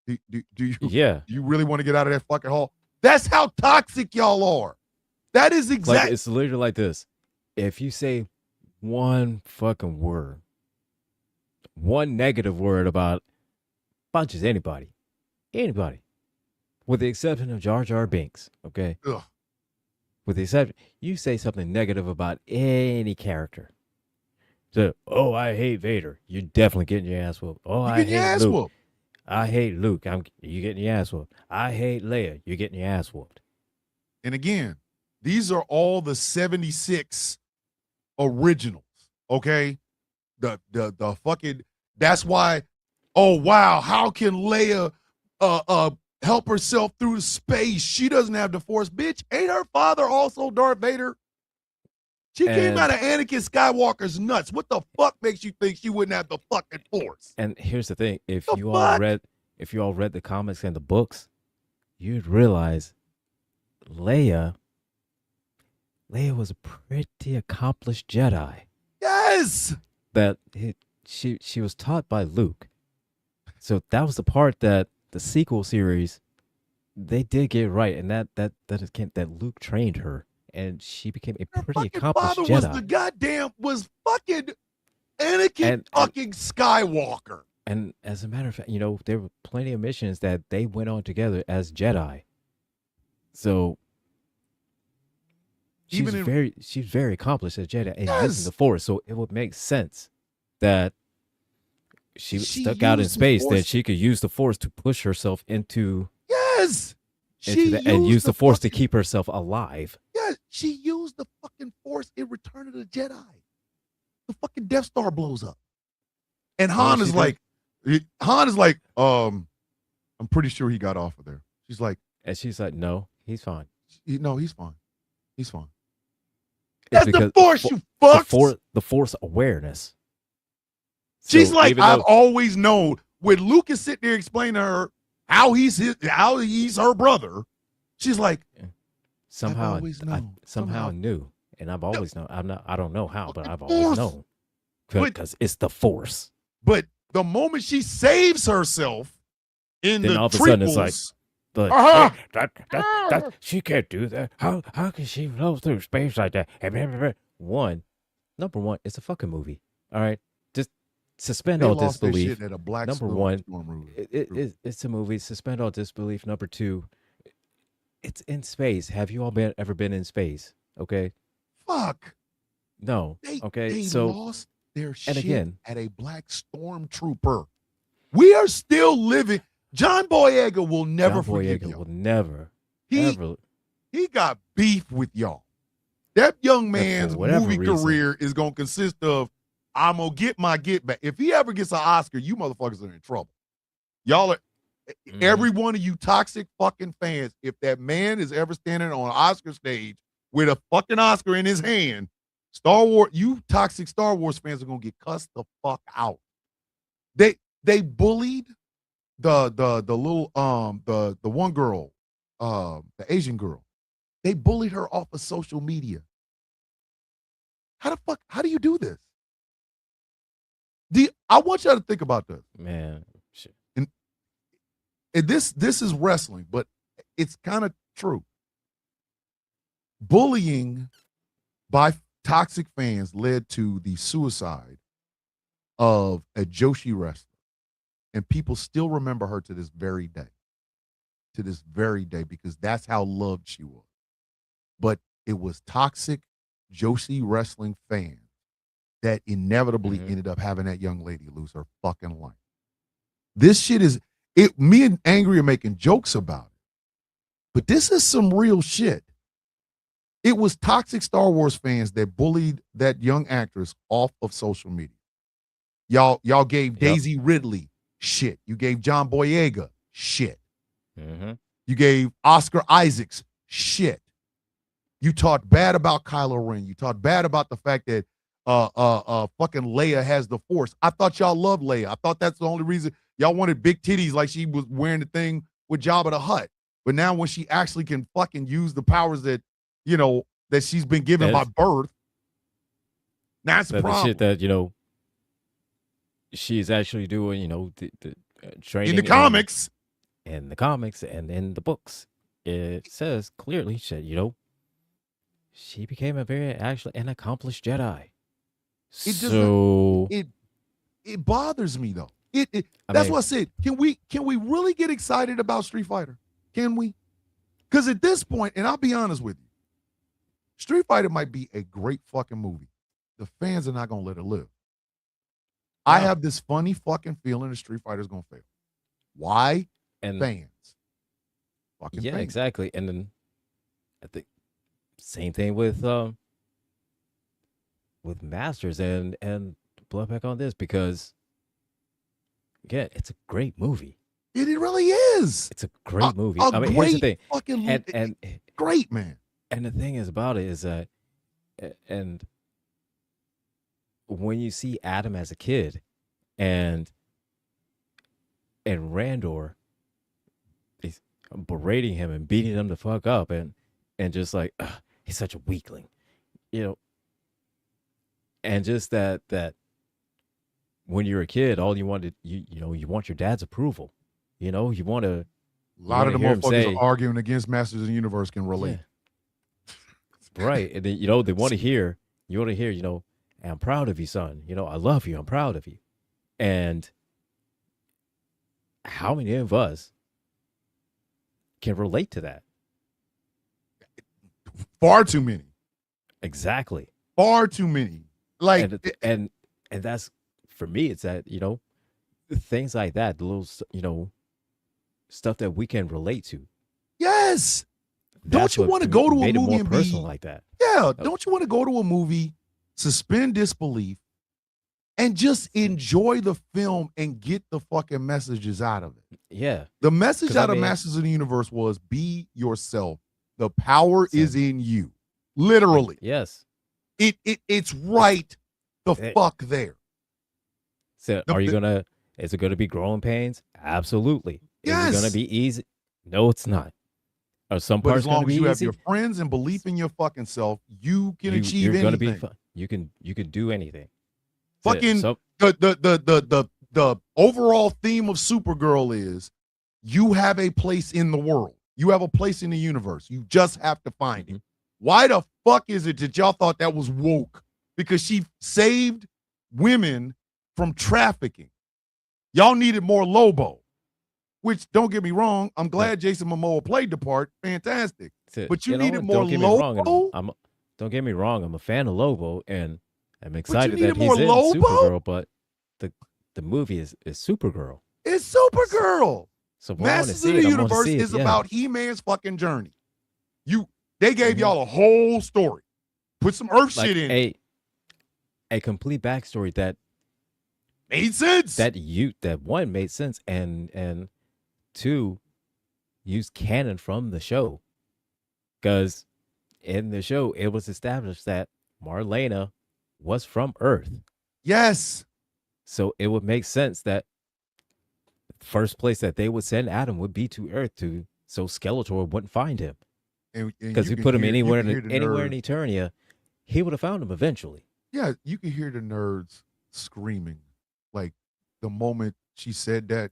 Do you? Yeah. Do you really want to get out of that fucking hall? That's how toxic y'all are. That is exactly. Like, it's literally like this. If you say one fucking word, one negative word about just anybody, with the exception of Jar Jar Binks, okay? Ugh. With the exception, you say something negative about any character. So, oh, I hate Vader. You're definitely getting your ass whooped. Oh, I hate Luke. Whooped. I hate Luke. You getting your ass whooped. I hate Leia. You're getting your ass whooped. And again, these are all the 76 originals, okay? The fucking, that's why, oh wow, how can Leia help herself through space? She doesn't have the Force. Bitch, ain't her father also Darth Vader? She came out of Anakin Skywalker's nuts. What the fuck makes you think she wouldn't have the fucking Force? And here's the thing: if you all read the comics and the books, you'd realize Leia was a pretty accomplished Jedi. Yes. That she was taught by Luke. So that was the part that the sequel series they did get right, and that Luke trained her. And she became a pretty accomplished Jedi. Was fucking Anakin fucking Skywalker. And as a matter of fact, there were plenty of missions that they went on together as Jedi. So she's very accomplished as Jedi and using the Force. So it would make sense that she stuck out in space, that she could use the Force to push herself into and use the Force to keep herself alive. Yeah, she used the fucking Force in Return of the Jedi. The fucking Death Star blows up. And Han is like, I'm pretty sure he got off of there. She's like, no, he's fine. No, he's fine. He's fine. That's the Force, you fucks. The Force awareness. She's like, I've always known. When Luke is sitting there explaining to her how he's her brother, she's like, somehow I knew, and I've always known. I don't know how, but I've always known because it's the Force. But the moment she saves herself in then the all of a prequels, sudden it's like, that she can't do that. How can she flow through space like that? Number one, it's a fucking movie. All right, just suspend all disbelief. Number one, it's a movie. Suspend all disbelief. Number two, it's in space. Have you all ever been in space? Okay. Fuck. No. They so lost their shit and again, at a black stormtrooper. We are still living. John Boyega will never forgive y'all. Will never. He got beef with y'all. That young man's movie career is gonna consist of, I'm gonna get my get back. If he ever gets an Oscar, you motherfuckers are in trouble. Y'all are every one of you toxic fucking fans. If that man is ever standing on an Oscar stage with a fucking Oscar in his hand, Star Wars, you toxic Star Wars fans are gonna get cussed the fuck out. They bullied the little the one girl, the Asian girl, they bullied her off of social media. How do you do this? I want y'all to think about this. Man, shit. And this is wrestling, but it's kind of true. Bullying by toxic fans led to the suicide of a Joshi wrestler. And people still remember her to this very day. To this very day, because that's how loved she was. But it was toxic Joshi wrestling fans that inevitably ended up having that young lady lose her fucking life. This shit is it. Me and Angry are making jokes about it, but this is some real shit. It was toxic Star Wars fans that bullied that young actress off of social media. Y'all gave Daisy Ridley shit. You gave John Boyega shit. You gave Oscar Isaacs shit. You talked bad about Kylo Ren. You talked bad about the fact that fucking Leia has the Force. I thought y'all loved Leia. I thought that's the only reason y'all wanted big titties, like she was wearing the thing with Jabba the Hutt. But now when she actually can fucking use the powers that, you know, that she's been given by birth, that's the problem. The shit that, you know, she's actually doing, you know, the training in the comics. In the comics and in the books, it says clearly, you know, she became actually an accomplished Jedi. It bothers me though. That's what I said. Can we really get excited about Street Fighter? Can we? Because at this point, and I'll be honest with you, Street Fighter might be a great fucking movie. The fans are not gonna let it live. No. I have this funny fucking feeling that Street Fighter's gonna fail. Why? And fans. Fucking fans. Exactly. And then I think same thing with Masters and blow back on this, because again, it's a great movie. It really is. It's a great movie. I mean, here's the thing. Fucking and great, man. And the thing is about it is that, and when you see Adam as a kid, and Randor is berating him and beating him the fuck up, and just like, he's such a weakling, you know. And just that when you're a kid, all you wanted, you know, you want your dad's approval. You know, you want to. A lot of the motherfuckers arguing against Masters of the Universe can relate. Yeah. Right. And then, you know, they want to hear, you know, I'm proud of you, son. You know, I love you. I'm proud of you. And how many of us can relate to that? Far too many. Exactly. Far too many. Like, and that's, for me, it's that, you know, things like that, the little, you know, stuff that we can relate to. Yes. Don't you want to go to a movie and personal like that? Yeah. Don't you want to go to a movie, suspend disbelief, and just enjoy the film and get the fucking messages out of it? Yeah. The message out of Masters of the Universe was be yourself. The power is in you. Literally. Yes. It's right the fuck there. So is it gonna be growing pains? Absolutely. Yes. Is it gonna be easy? No, it's not. Are some but parts as long gonna be as you easy? have your friends and belief in your fucking self, you can achieve you're anything. Gonna be you can do anything. Fucking the overall theme of Supergirl is you have a place in the world. You have a place in the universe. You just have to find it. Why the fuck is it that y'all thought that was woke? Because she saved women from trafficking. Y'all needed more Lobo, which, don't get me wrong, I'm glad Jason Momoa played the part. Fantastic. But you needed more Lobo? Don't get me wrong, I'm a fan of Lobo, and I'm excited that he's in Lobo? Supergirl, but the movie is Supergirl. It's Supergirl. So Masters of the Universe is about He-Man's fucking journey. They gave y'all a whole story. Put some Earth shit in. A complete backstory that made sense. That one made sense, and two, used canon from the show. Because in the show, it was established that Marlena was from Earth. Yes. So it would make sense that first place that they would send Adam would be to Earth so Skeletor wouldn't find him. Because if you put him anywhere in Eternia, he would have found him eventually. Yeah, you can hear the nerds screaming. Like the moment she said that,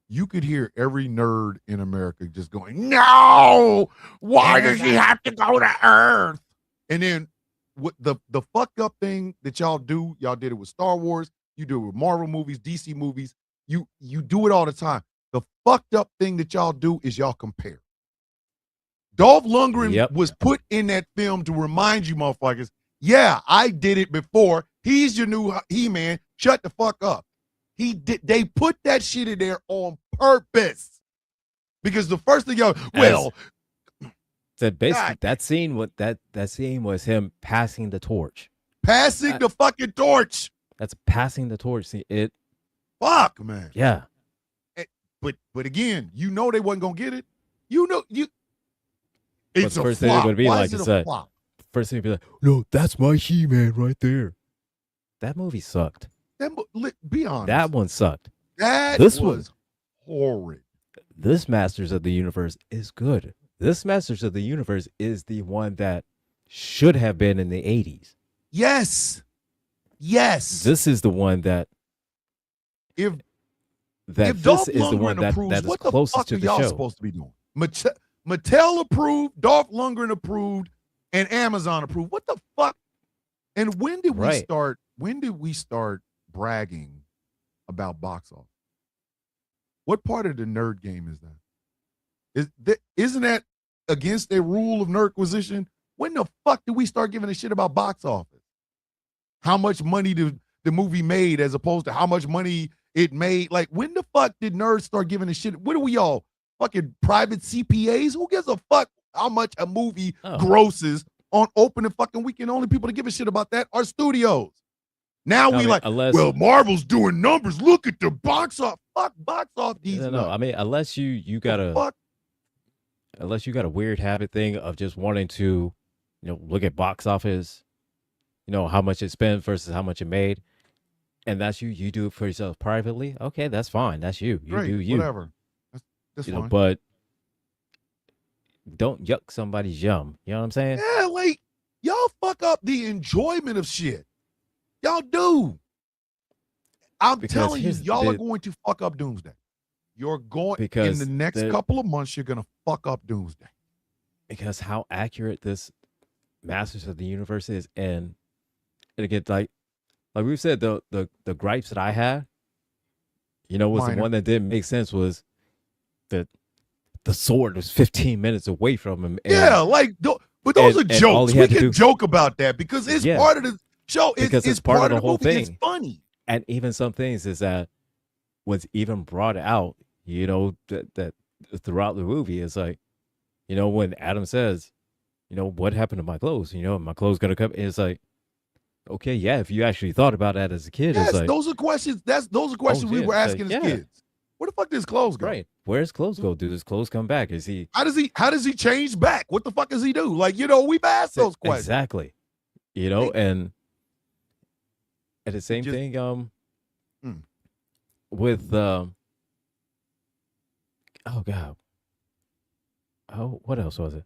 you could hear every nerd in America just going, "No! Why does he have to go to Earth?" And then what the fucked up thing that y'all did it with Star Wars, you do it with Marvel movies, DC movies, you do it all the time. The fucked up thing that y'all do is y'all compare. Dolph Lundgren was put in that film to remind you motherfuckers, yeah, I did it before. He's your new He-Man. Shut the fuck up. They put that shit in there on purpose. Because the first thing y'all, said basically that scene was him passing the torch. Passing the fucking torch. That's passing the torch. See, fuck, man. Yeah. But again, they wasn't gonna get it. It's the a first flop. thing it would be Why like is it a flop? First thing would be like, no, that's my He-Man right there. That movie sucked. Be honest. That one sucked. This was horrid. This Masters of the Universe is good. This Masters of the Universe is the one that should have been in the 80s. Yes. This is the one that if this Dolph is the one approves, that is what the closest fuck to are the y'all show. supposed to be doing? Mattel approved, Dolph Lundgren approved, and Amazon approved. What the fuck? And when did we start? When did we start bragging about box office? What part of the nerd game is that? Isn't that against a rule of nerdquisition? When the fuck did we start giving a shit about box office? How much money the movie made as opposed to how much money it made? Like, when the fuck did nerds start giving a shit? What are we all, fucking private CPAs? Who gives a fuck how much a movie grosses on opening fucking weekend? Only people to give a shit about that are studios. Now well, Marvel's doing numbers. Look at the box office. Fuck box office. No. I mean, unless you got a weird habit thing of just wanting to, look at box office, how much it spent versus how much it made, and that's you do it for yourself privately. Okay, that's fine. That's you. You do you. Whatever. That's fine. But don't yuck somebody's yum. You know what I'm saying? Yeah, like y'all fuck up the enjoyment of shit. Y'all do. I'm telling you, y'all are going to fuck up Doomsday. You're going in the next couple of months. You're gonna fuck up Doomsday because how accurate this Masters of the Universe is, and again, like we've said, the gripes that I had, was the one that didn't make sense was that the sword was 15 minutes away from him. And, but those are jokes. We can joke about that because it's part of the show. It's part of the whole thing. It's funny. And even some things is that was even brought out, that throughout the movie is like, when Adam says, what happened to my clothes? My clothes gonna come. It's like, okay, yeah. If you actually thought about that as a kid, it's like, those are questions. Those are questions we were asking as kids. Where the fuck does clothes go? Right. Where's clothes go? Do his clothes come back? Is he? How does he change back? What the fuck does he do? Like, we've asked those questions. Exactly. And at the same thing, with oh god, what else was it?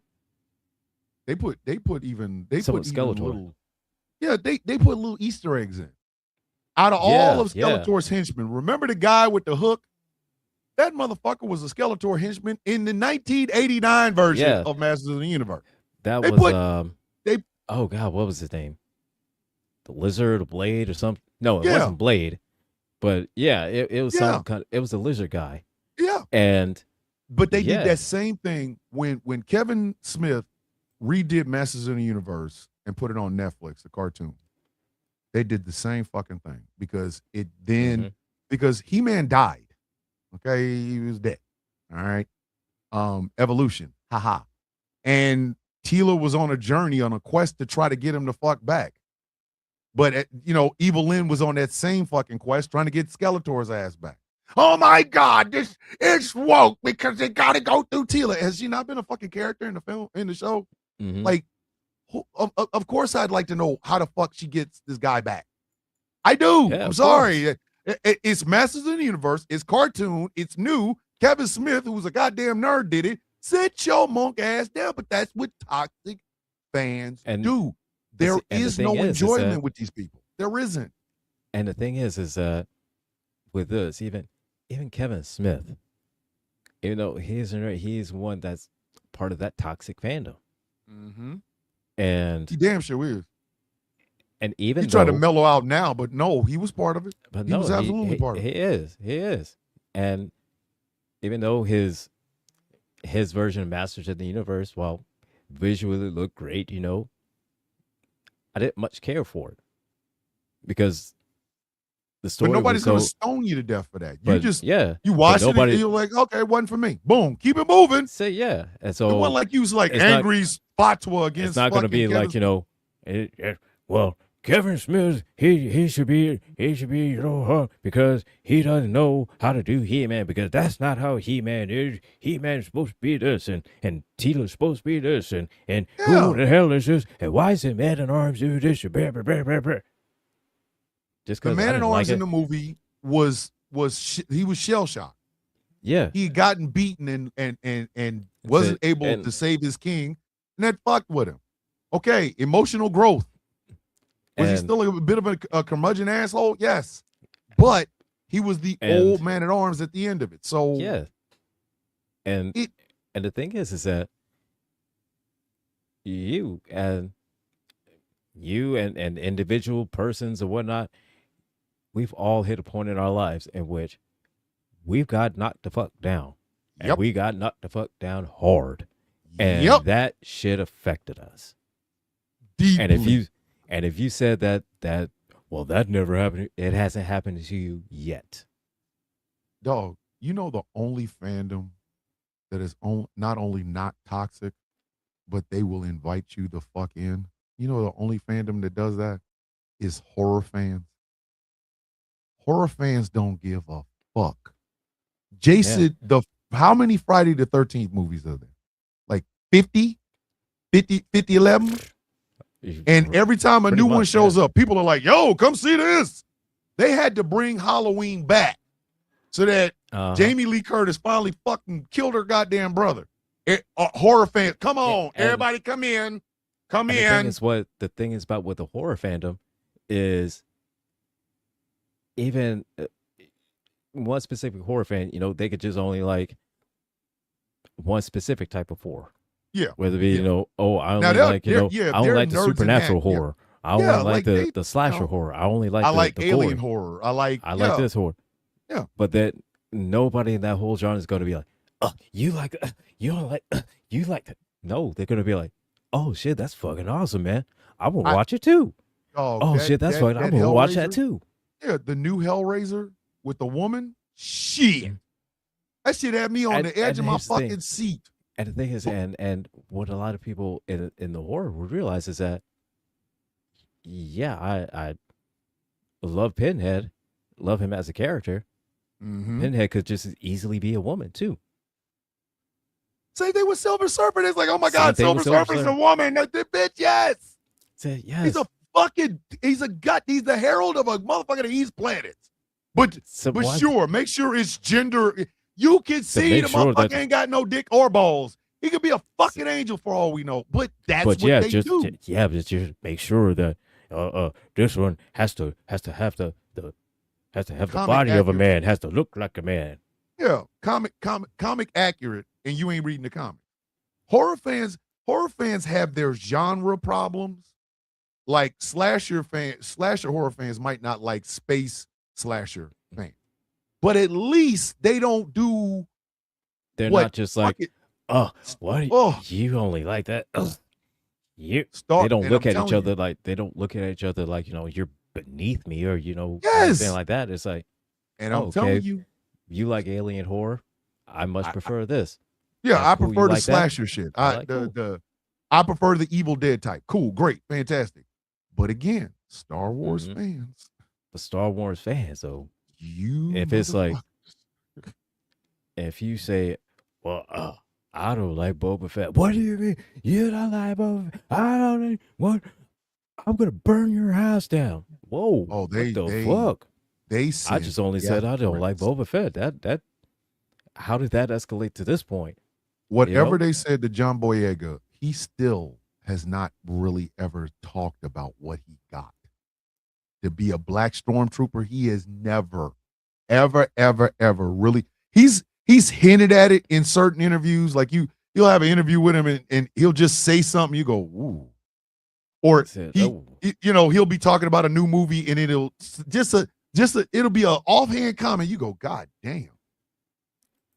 They put Skeletor. They put little Easter eggs in. Out of all of Skeletor's henchmen, remember the guy with the hook? That motherfucker was a Skeletor henchman in the 1989 version of Masters of the Universe. That was oh god, what was his name? The Lizard, or Blade, or something? No, it wasn't Blade, but it was some kind. It was a lizard guy. Yeah, but they did that same thing when Kevin Smith redid Masters of the Universe and put it on Netflix, the cartoon. They did the same fucking thing because because He-Man died. Okay, he was dead. All right, evolution, haha, and Teela was on a journey, on a quest to try to get him to fuck back. But, Evil Lynn was on that same fucking quest trying to get Skeletor's ass back. Oh, my God, it's woke because they got to go through Teela. Has she not been a fucking character in the film, in the show? Mm-hmm. Like, of course I'd like to know how the fuck she gets this guy back. I do. Yeah, I'm sorry. It's Masters of the Universe. It's cartoon. It's new. Kevin Smith, who's a goddamn nerd, did it. Sit your monk ass down. But that's what toxic fans do. There is no enjoyment with these people. There isn't. And the thing is with this, even Kevin Smith, even though he's one that's part of that toxic fandom. Mm-hmm. And he damn sure is. And even he tried to mellow out now, but no, he was part of it. But he was absolutely part of it. He is. And even though his version of Masters of the Universe, while visually looked great, I didn't much care for it because the story. But nobody's gonna stone you to death for that. You watch it and you're like, okay, it wasn't for me. Boom, keep it moving. Say yeah, and so it wasn't like you was like angry fatwa against. It's not gonna be like well, Kevin Smith, he should be because he doesn't know how to do He-Man because that's not how He-Man is. He-Man's supposed to be this and Tita's supposed to be this and who the hell is this and why is the Man-at-Arms do this? Just the Man-at-Arms in the movie was shell shocked. Yeah, he had gotten beaten and wasn't able to save his king, and that fucked with him. Okay, emotional growth. Was he still a bit of a curmudgeon asshole? Yes. But he was the old Man-at-Arms at the end of it. So yeah. And the thing is that you and individual persons and whatnot, we've all hit a point in our lives in which we've got knocked the fuck down. And we got knocked the fuck down hard. And that shit affected us. Deeply. And if you said that that never happened, it hasn't happened to you yet. Dog, the only fandom that is not only not toxic, but they will invite you the fuck in. The only fandom that does that is horror fans. Horror fans don't give a fuck. Jason, how many Friday the 13th movies are there? Like 50, 11? And every time a new one shows up, people are like, yo, come see this. They had to bring Halloween back so that Jamie Lee Curtis finally fucking killed her goddamn brother. Horror fans, come on. Everybody come in. Come in. The thing is about with the horror fandom is even one specific horror fan, they could just only like one specific type of horror. Yeah. Whether it be, I only like, I only like the supernatural horror. I only like the slasher horror. I only like the alien gore. horror. I like this horror. Yeah. But that nobody in that whole genre is going to be like, you like, you don't like, you like that. No, they're going to be like, oh shit, that's fucking awesome, man. I will watch it too. Shit, that's fucking, I'm going to watch that too. Yeah, the new Hellraiser with the woman. Shit. That shit had me on the edge of my fucking seat. And the thing is, and what a lot of people in the horror would realize is that, I love Pinhead, love him as a character. Mm-hmm. Pinhead could just as easily be a woman too. Same thing with Silver Surfer. It's like, oh my God, Silver Surfer's a woman. That bitch, yes. Yes. He's the herald of a motherfucker that eats planets. But sure, make sure it's gender. You can see the motherfucker ain't got no dick or balls. He could be a fucking angel for all we know. But that's what they do. But just make sure that this one has to have the body of a man, has to look like a man. Yeah, comic accurate, and you ain't reading the comic. Horror fans have their genre problems. Like slasher horror fans might not like space slasher fans. But at least they don't do. They're not just like, you only like that. They don't look at each other like you're beneath me or anything like that. It's like, and I'm telling you like alien horror. I much prefer this. Yeah, I prefer the slasher shit. I prefer the Evil Dead type. Cool, great, fantastic. But again, Star Wars fans. The Star Wars fans, though. If it's like, if you say, well, I don't like Boba Fett. What do you mean? You don't like Boba Fett? I don't like what? I'm gonna burn your house down. Whoa! What the fuck? They said, I just only said I don't like Boba Fett. That how did that escalate to this point? Whatever they said to John Boyega, he still has not really ever talked about what he got. To be a black stormtrooper, he has never, ever, ever, ever really. He's hinted at it in certain interviews. Like you'll have an interview with him and he'll just say something. You go, ooh. Or he'll be talking about a new movie and it'll it'll be an offhand comment. You go, God damn.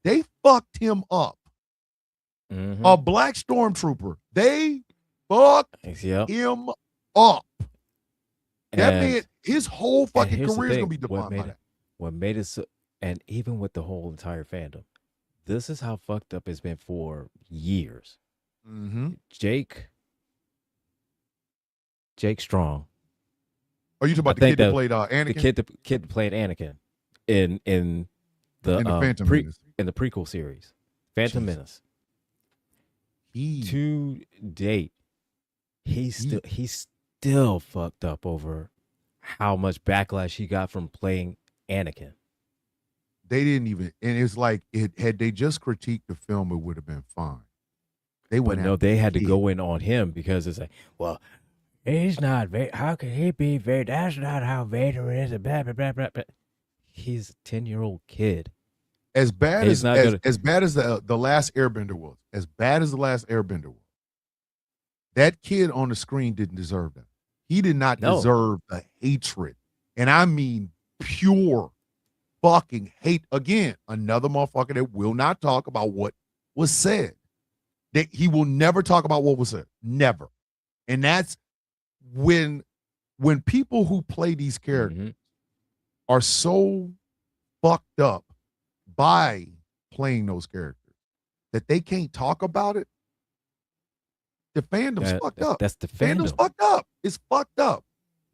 They fucked him up. Mm-hmm. A black stormtrooper. They fucked him up. That man, his whole fucking career is gonna be defined by that. What made it so, and even with the whole entire fandom, this is how fucked up it's been for years. Mm-hmm. Jake Strong. Are you talking about the kid that played Anakin? The kid that played Anakin in the Phantom Menace. In the prequel series, Phantom Menace. To date, he's still fucked up over how much backlash he got from playing Anakin. They didn't even, and it's like had they just critiqued the film, it would have been fine. They had to go in on him because it's like, well, he's not Vader. How can he be Vader? That's not how Vader is. Blah, blah, blah, blah, blah. He's a 10-year-old kid. As bad as the last Airbender was, that kid on the screen didn't deserve that. He did not deserve the hatred. And I mean pure fucking hate. Again, another motherfucker that will not talk about what was said. That he will never talk about what was said. Never. And that's when people who play these characters are so fucked up by playing those characters that they can't talk about it. The fandom's fucked up. That's the fandom. Fandom's fucked up. It's fucked up.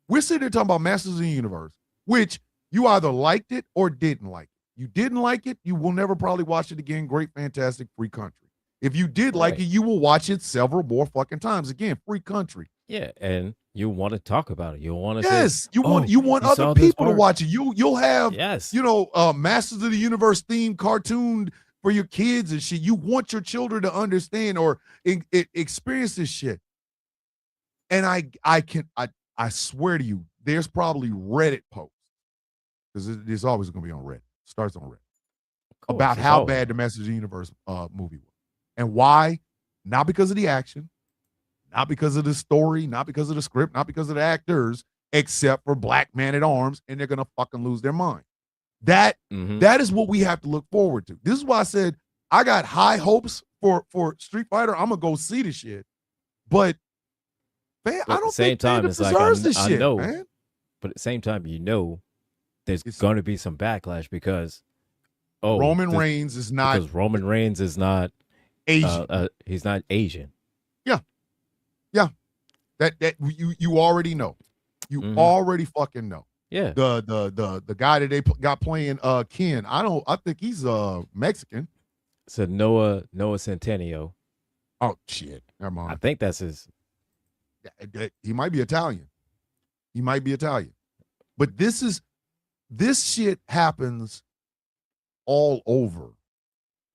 We're sitting there talking about Masters of the Universe, which you either liked it or didn't like it. You didn't like it, you will never probably watch it again. Great, fantastic, free country. If you did like it, you will watch it several more fucking times. Again, free country. Yeah, and you want to talk about it. You want to say, you want other people to watch it. You'll have Masters of the Universe themed cartoon for your kids and shit. You want your children to understand or experience this shit. And I swear to you, there's probably Reddit posts, because it's always going to be on Reddit. Starts on Reddit. About how bad the Masters of the Universe movie was. And why? Not because of the action, not because of the story, not because of the script, not because of the actors, except for Black Man-at-Arms, and they're gonna fucking lose their mind. That is what we have to look forward to. This is why I said I got high hopes for Street Fighter. I'm gonna go see the shit, but man, I don't think fandom deserves this shit, man. But at the same time, there's gonna be some backlash because Roman Reigns is not Asian. He's not Asian. Yeah. That you already know. You already fucking know. Yeah. The guy that they got playing Ken. I think he's Mexican. So Noah Centineo. Oh shit. Never mind. I think that's his. He might be Italian. But this shit happens all over.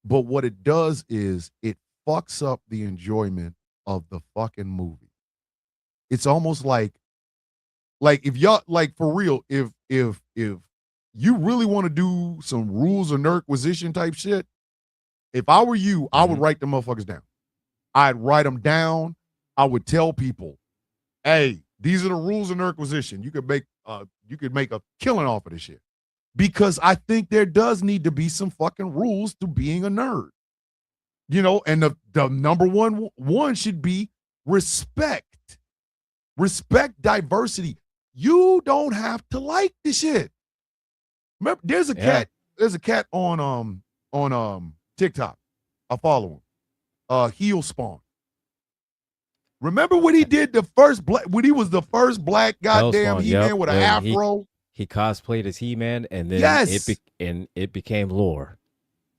But what it does is it fucks up the enjoyment of the fucking movie. It's almost like if y'all, like, for real, if you really want to do some Rules of Nerdquisition type shit, if I were you, I would write the motherfuckers down. I'd write them down. I would tell people, hey, these are the Rules of Nerdquisition. You could make a killing off of this shit. Because I think there does need to be some fucking rules to being a nerd. And the number one should be respect. Respect diversity. You don't have to like the shit. Remember, there's a cat on TikTok. I follow him. Heel Spawn. Remember when he did when he was the first black goddamn He-Man with an afro? He cosplayed as He-Man, and then it became lore.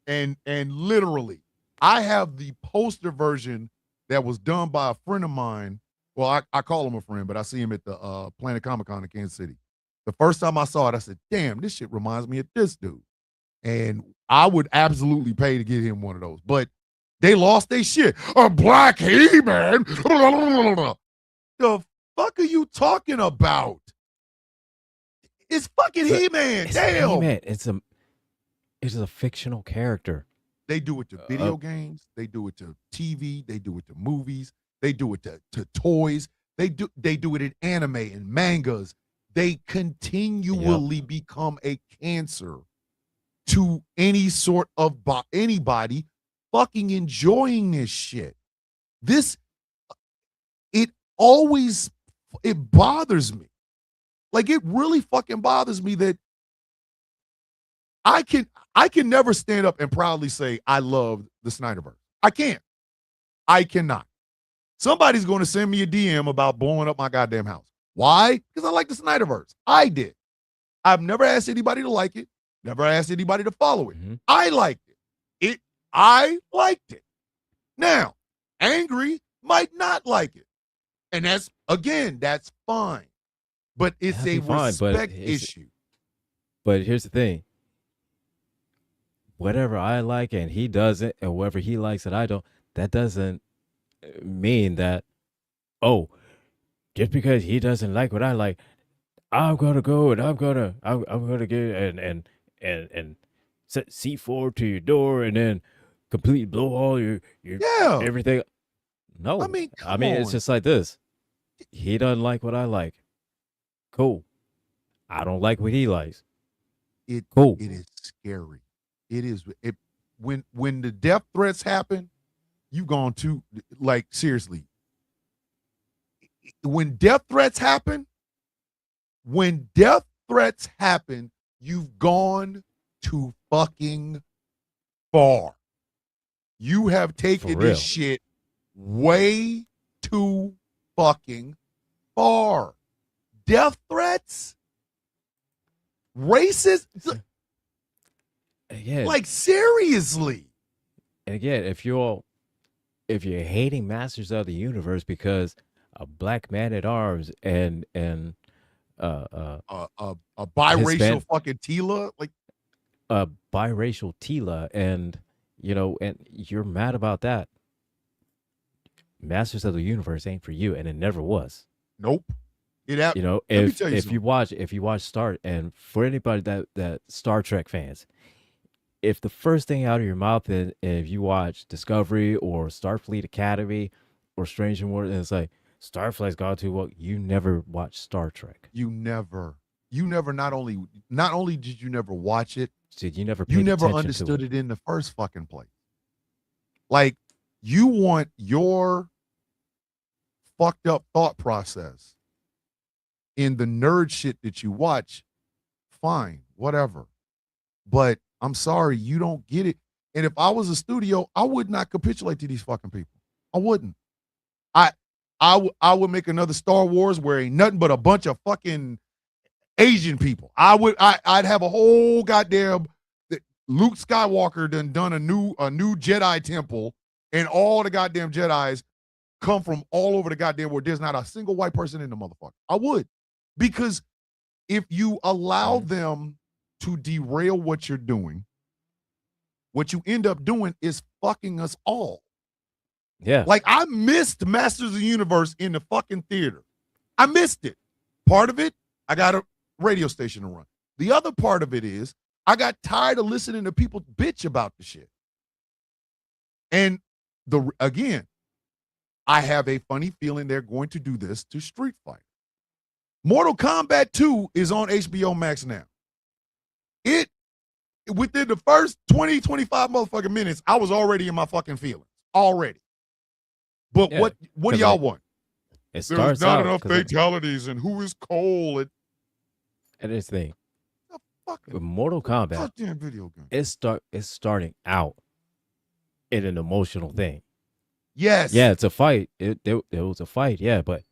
And literally, I have the poster version that was done by a friend of mine. Well, I call him a friend, but I see him at the Planet Comic Con in Kansas City. The first time I saw it, I said, damn, this shit reminds me of this dude. And I would absolutely pay to get him one of those. But they lost their shit. A black He-Man. The fuck are you talking about? It's fucking He-Man. Damn. He-Man. It's a fictional character. They do it to video games. They do it to TV. They do it to movies. They do it to toys. They do it in anime and mangas. They continually become a cancer to any sort of anybody fucking enjoying this shit. It bothers me. Like, it really fucking bothers me that I can never stand up and proudly say I love the Snyderverse. I cannot. Somebody's going to send me a DM about blowing up my goddamn house. Why? Because I like the Snyderverse. I did. I've never asked anybody to like it. Never asked anybody to follow it. Mm-hmm. I liked it. I liked it. Now, Angry might not like it. And that's fine. But it's a respect issue. But here's the thing. Whatever I like and he doesn't, and whatever he likes and I don't, that doesn't mean that, just because he doesn't like what I like, I'm gonna go and I'm gonna get and set C4 to your door and then completely blow all your everything. No, I mean it's just like this. He doesn't like what I like. Cool. I don't like what he likes. Cool. It is scary. It is. When the death threats happen, you gone to, like, seriously. When death threats happen, you've gone too fucking far. You have taken this shit way too fucking far. Death threats? Racist? Again, like, seriously. And again, if you're hating Masters of the Universe because a black man at arms and a biracial fucking Tila, like a biracial Tila, and you're mad about that, Masters of the Universe ain't for you, and it never was. Nope. If you watch Star, and for anybody that Star Trek fans, if the first thing out of your mouth is if you watch Discovery or Starfleet Academy or Strange New Worlds, and it's like Starflight's gone too well, you never watched Star Trek. You never. Not only did you never watch it, you never understood it in the first fucking place. Like, you want your fucked up thought process in the nerd shit that you watch, fine, whatever. But I'm sorry, you don't get it. And if I was a studio, I would not capitulate to these fucking people. I wouldn't. I would make another Star Wars where ain't nothing but a bunch of fucking Asian people. I'd have a whole goddamn Luke Skywalker done a new Jedi temple, and all the goddamn Jedis come from all over the goddamn world. There's not a single white person in the motherfucker. I would. Because if you allow them to derail what you're doing, what you end up doing is fucking us all. Yeah. Like, I missed Masters of the Universe in the fucking theater. I missed it. Part of it, I got a radio station to run. The other part of it is I got tired of listening to people bitch about the shit. And again, I have a funny feeling they're going to do this to Street Fighter. Mortal Kombat 2 is on HBO Max now. Within the first 20, 25 motherfucking minutes, I was already in my fucking feelings. Already. But what do y'all want? There's not enough fatalities, and who is Cole? And this thing. With Mortal Kombat, goddamn video game. It's starting out in an emotional thing. Yes. Yeah, it's a fight. It was a fight, yeah, but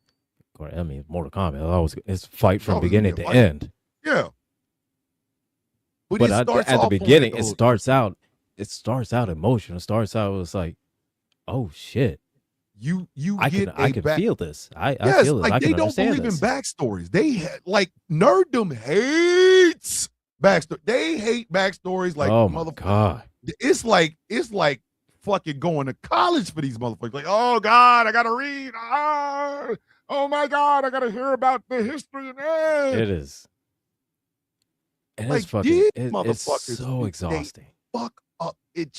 I mean, Mortal Kombat, it's fight from beginning to end. Yeah. But at the beginning, it starts out emotional. It starts out, it's like, oh shit. I get can feel this. I yes, feel this. like I they can don't understand believe this. in backstories. They like nerddom hates backstory. They hate backstories like Oh my god. It's like fucking going to college for these motherfuckers. Like, oh God, I gotta read. Oh my God, I gotta hear about the history and It is. And like it's fucking. these It's motherfuckers. so They exhausting. fuck up. It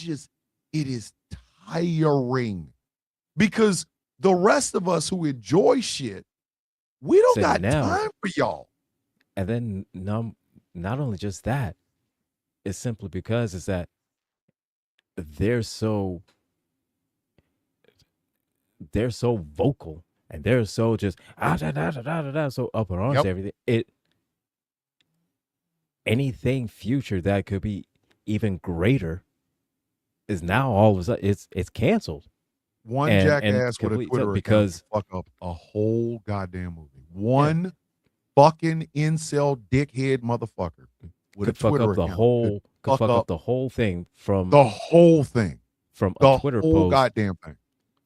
is tiring because the rest of us who enjoy shit, we don't So got now- time for y'all. And then not only just that, it's simply because is that they're so vocal and they're so just so up in arms Yep. and everything. Anything future that could be even greater is now all of a sudden it's canceled. One And jackass with a complete- Twitter because- account can fuck up a whole goddamn movie. One fucking incel dickhead motherfucker with Could a fuck Twitter up the account whole could fuck up the whole thing from the whole thing, from the a Twitter whole post goddamn thing.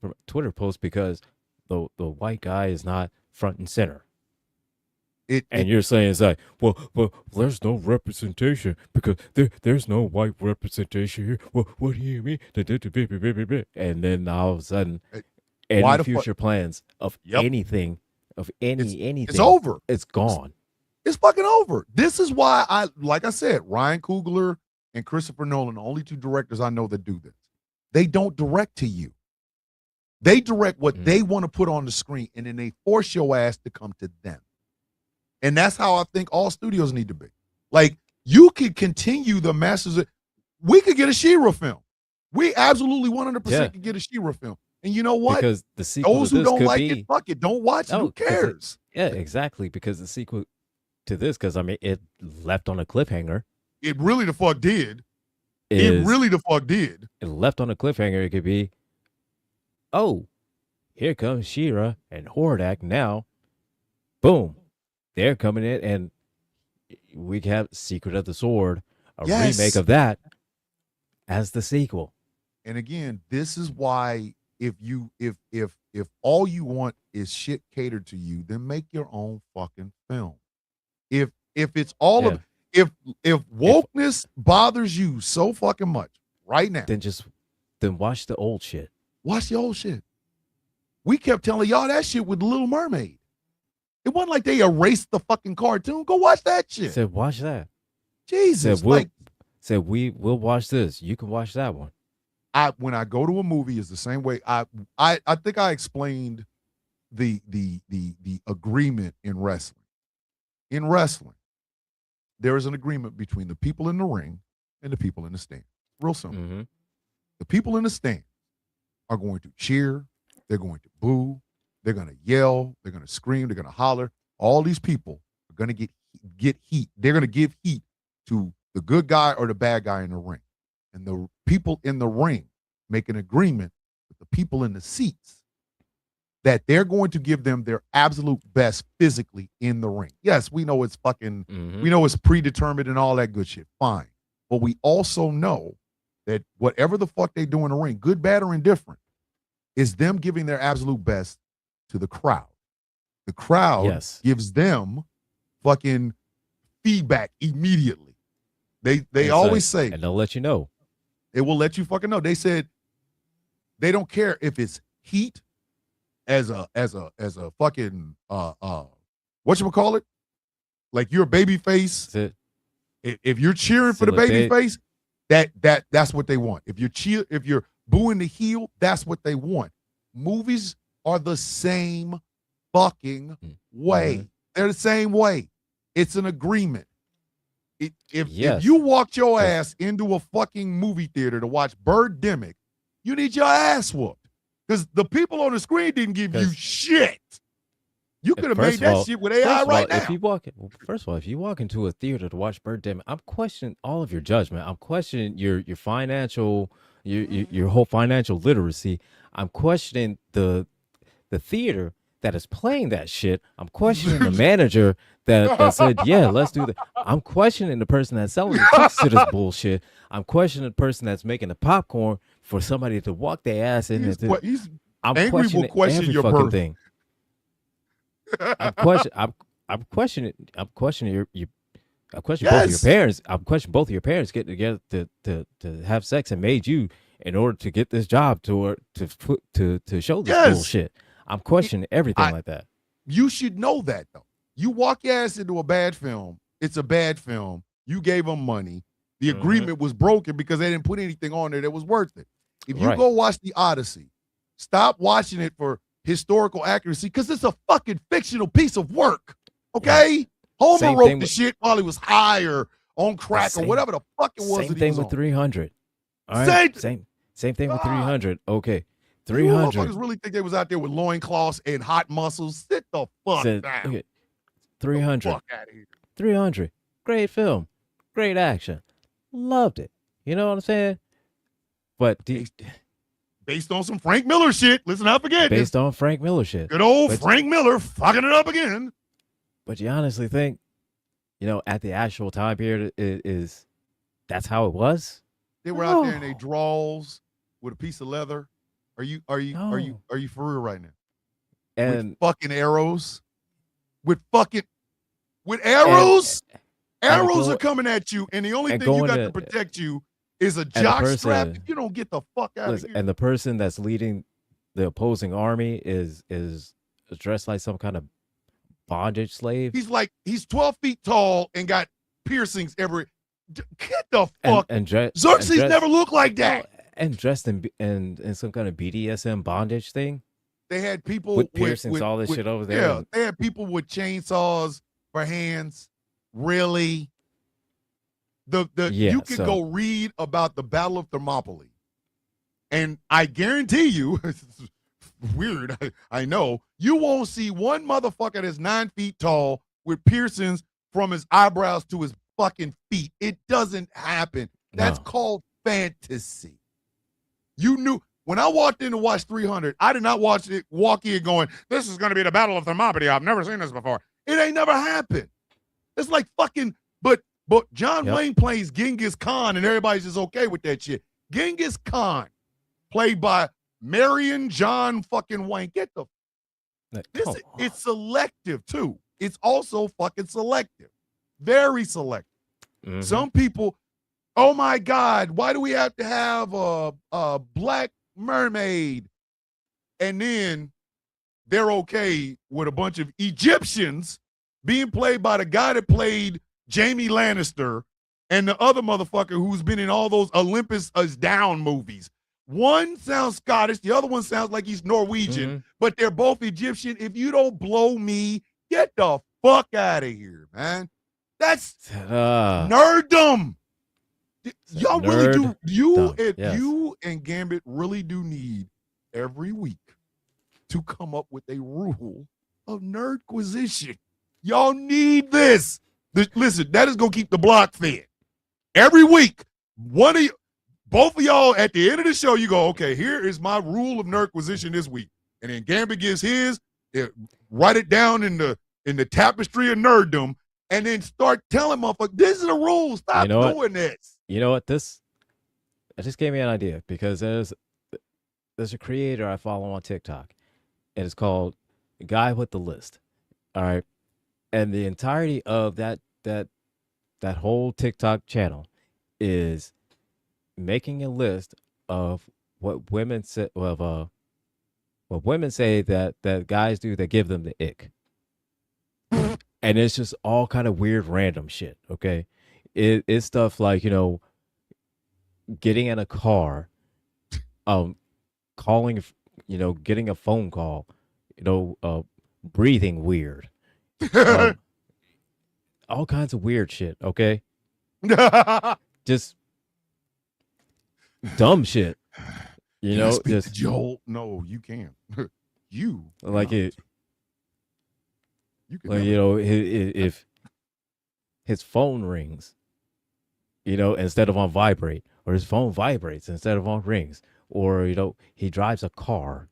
from a Twitter post because the white guy is not front and center. And you're saying it's like, well, there's no representation because there's no white representation here. Well, what do you mean? And then all of a sudden, any future plans of anything, of anything, it's over. It's gone. It's fucking over. This is why like I said, Ryan Coogler and Christopher Nolan, the only two directors I know that do this. They don't direct to you. They direct what they want to put on the screen, and then they force your ass to come to them. And that's how I think all studios need to be. Like, you could continue the Masters of... We could get a She-Ra film. We absolutely 100% could get a She-Ra film. And you know what? Because the sequel those to who this don't could like be... it, fuck it. Don't watch it. Who cares? Exactly. Because the sequel to this, because I mean, it left on a cliffhanger. It really the fuck did. It left on a cliffhanger. It could be, oh, here comes She-Ra and Hordak now. Boom. They're coming in, and we have Secret of the Sword, a remake of that as the sequel. And again, this is why if all you want is shit catered to you, then make your own fucking film. If it's all of if wokeness bothers you so fucking much right now, then watch the old shit. Watch the old shit. We kept telling y'all that shit with Little Mermaid. It wasn't like they erased the fucking cartoon. Go watch that shit. Said watch that. Jesus. We'll watch this. You can watch that one. When I go to a movie, is the same way. I think I explained the agreement in wrestling. In wrestling, there is an agreement between the people in the ring and the people in the stand. Real simple. Mm-hmm. The people in the stand are going to cheer. They're going to boo. They're going to yell. They're going to scream. They're going to holler. All these people are going to get heat. They're going to give heat to the good guy or the bad guy in the ring. And the people in the ring make an agreement with the people in the seats that they're going to give them their absolute best physically in the ring. Yes, we know it's fucking, we know it's predetermined and all that good shit. Fine. But we also know that whatever the fuck they do in the ring, good, bad, or indifferent, is them giving their absolute best to the crowd. The crowd gives them fucking feedback immediately. They always say, and they'll let you know. It will let you fucking know. They said they don't care if it's heat as a fucking whatchamacallit? Like you're a baby face. If you're cheering for the baby face, that's what they want. If you're booing the heel, that's what they want. Movies are the same fucking way. Mm-hmm. They're the same way. It's an agreement. If you walked your ass into a fucking movie theater to watch Birdemic, you need your ass whooped. Because the people on the screen didn't give you shit. You could have made that shit with AI right now. First of all, if you walk into a theater to watch Birdemic, I'm questioning all of your judgment. I'm questioning your financial, your whole financial literacy. I'm questioning the theater that is playing that shit. I'm questioning the manager that said, yeah, let's do that. I'm questioning the person that's selling the tickets to this bullshit. I'm questioning the person that's making the popcorn for somebody to walk their ass in. I'm Angry questioning will question every your fucking birth. thing. I'm questioning I question both of your Yes. parents. I'm questioning both of your parents getting together to have sex and made you in order to get this job to show this Yes. bullshit. I'm questioning everything like that. You should know that though. You walk your ass into a bad film. It's a bad film. You gave them money. The agreement was broken because they didn't put anything on there that was worth it. If you go watch The Odyssey, stop watching it for historical accuracy because it's a fucking fictional piece of work. Okay? Yeah. Homer wrote the shit while he was high or on crack or whatever the fuck it was. Same thing with 300. All right. Same thing with 300. Okay. 300. Motherfuckers really think they was out there with loincloths and hot muscles. Sit the fuck down. Okay. 300. Fuck out of here. 300. Great film. Great action. Loved it. You know what I'm saying? But based on some Frank Miller shit. Listen, I forget. Based on Frank Miller shit. Good old Frank Miller fucking it up again. But you honestly think, at the actual time period is that's how it was? They were out there in their drawers with a piece of leather. Are you for real right now? And with fucking arrows? With arrows? Arrows are coming at you, and the only thing you got to protect you is a jock strap. If you don't get the fuck out of here. And the person that's leading the opposing army is dressed like some kind of bondage slave. He's 12 feet tall and got piercings every. Get the fuck. Xerxes never looked like that. And dressed in some kind of BDSM bondage thing. They had people with piercings, all this shit over there. Yeah, they had people with chainsaws for hands. Really? You can go read about the Battle of Thermopylae, and I guarantee you, it's weird, I know, you won't see one motherfucker that's 9 feet tall with piercings from his eyebrows to his fucking feet. It doesn't happen. That's called fantasy. You knew when I walked in to watch 300, I did not walk in going, this is going to be the Battle of Thermopylae. I've never seen this before. It ain't never happened. It's like fucking, but John Wayne plays Genghis Khan and everybody's just okay with that shit. Genghis Khan, played by Marion John fucking Wayne. It's selective too. It's also fucking selective. Very selective. Mm-hmm. Some people, oh my God, why do we have to have a black mermaid? And then they're okay with a bunch of Egyptians being played by the guy that played Jamie Lannister and the other motherfucker who's been in all those Olympus Is Down movies. One sounds Scottish, the other one sounds like he's Norwegian, but they're both Egyptian. If you don't blow me, get the fuck out of here, man. That's nerddom. Y'all really do. You and Gambit really do need every week to come up with a rule of nerdquisition. Y'all need this. Listen, that is gonna keep the block fed. Every week, both of y'all at the end of the show, you go, okay, here is my rule of nerdquisition this week, and then Gambit gives his. Write it down in the tapestry of nerddom, and then start telling motherfuckers, this is the rules. Stop doing this. You know what? It just gave me an idea because there's a creator I follow on TikTok, and it's called Guy with the List. All right. And the entirety of that whole TikTok channel is making a list of what women say that guys do that give them the ick. And it's just all kind of weird random shit, okay? It's stuff like, getting in a car, calling, getting a phone call, breathing weird. All kinds of weird shit, okay? Just dumb shit. Just Joel. No, you can't. You like not. It. You can if his phone rings, instead of on vibrate, or his phone vibrates instead of on rings, or he drives a car,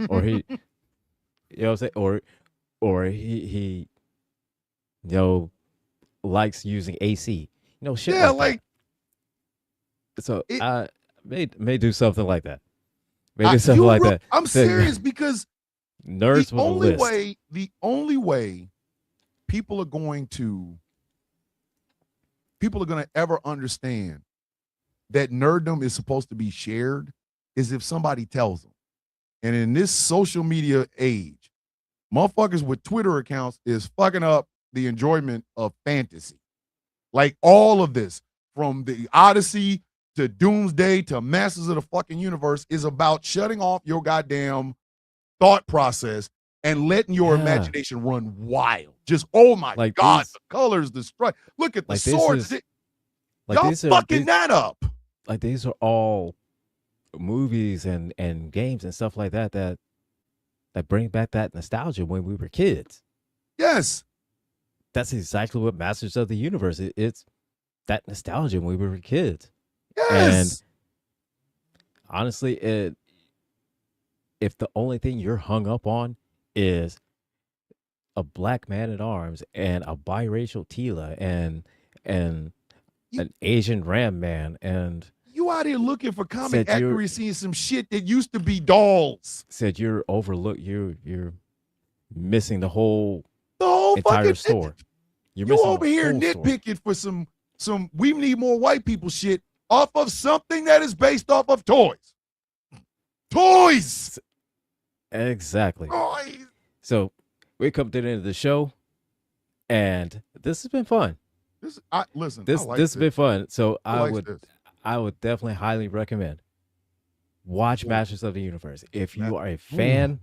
or he, what I'm saying, or he likes using AC, shit. Yeah, like that. So I may do something like that. Maybe something like that. I'm serious because nerds with a list. The only way people are going to ever understand that nerddom is supposed to be shared is if somebody tells them. And in this social media age, motherfuckers with Twitter accounts is fucking up the enjoyment of fantasy. Like all of this, from the Odyssey to Doomsday to Masters of the fucking Universe, is about shutting off your goddamn thought process and letting your imagination run wild. Just, oh my God, the colors, the stripe. Look at the swords. Y'all fucking that up. Like these are all movies and games and stuff like that bring back that nostalgia when we were kids. Yes. That's exactly what Masters of the Universe is. It's that nostalgia when we were kids. Yes. And honestly, if the only thing you're hung up on is a black man at arms and a biracial Tila and an Asian Ram Man, and you out here looking for comic accuracy and some shit that used to be dolls. Said you're you're missing the whole fucking entire store. You over here nitpicking for some we need more white people shit off of something that is based off of toys. Toys. Exactly. Toys. So we come to the end of the show, and this has been fun. This has been fun. So I would definitely highly recommend watch Masters of the Universe. If you are a fan,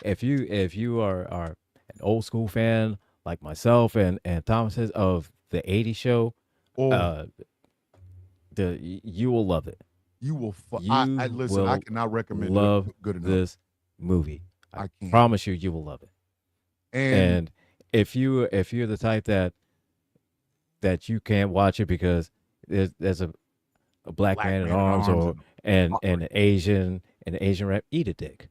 if you are an old school fan like myself and Thomas is of the 80s show, you will love it. You will. I cannot recommend. Love good enough. This movie. I promise you will love it. And if you're the type that you can't watch it because there's a black man in arms or an Asian rap, eat a dick.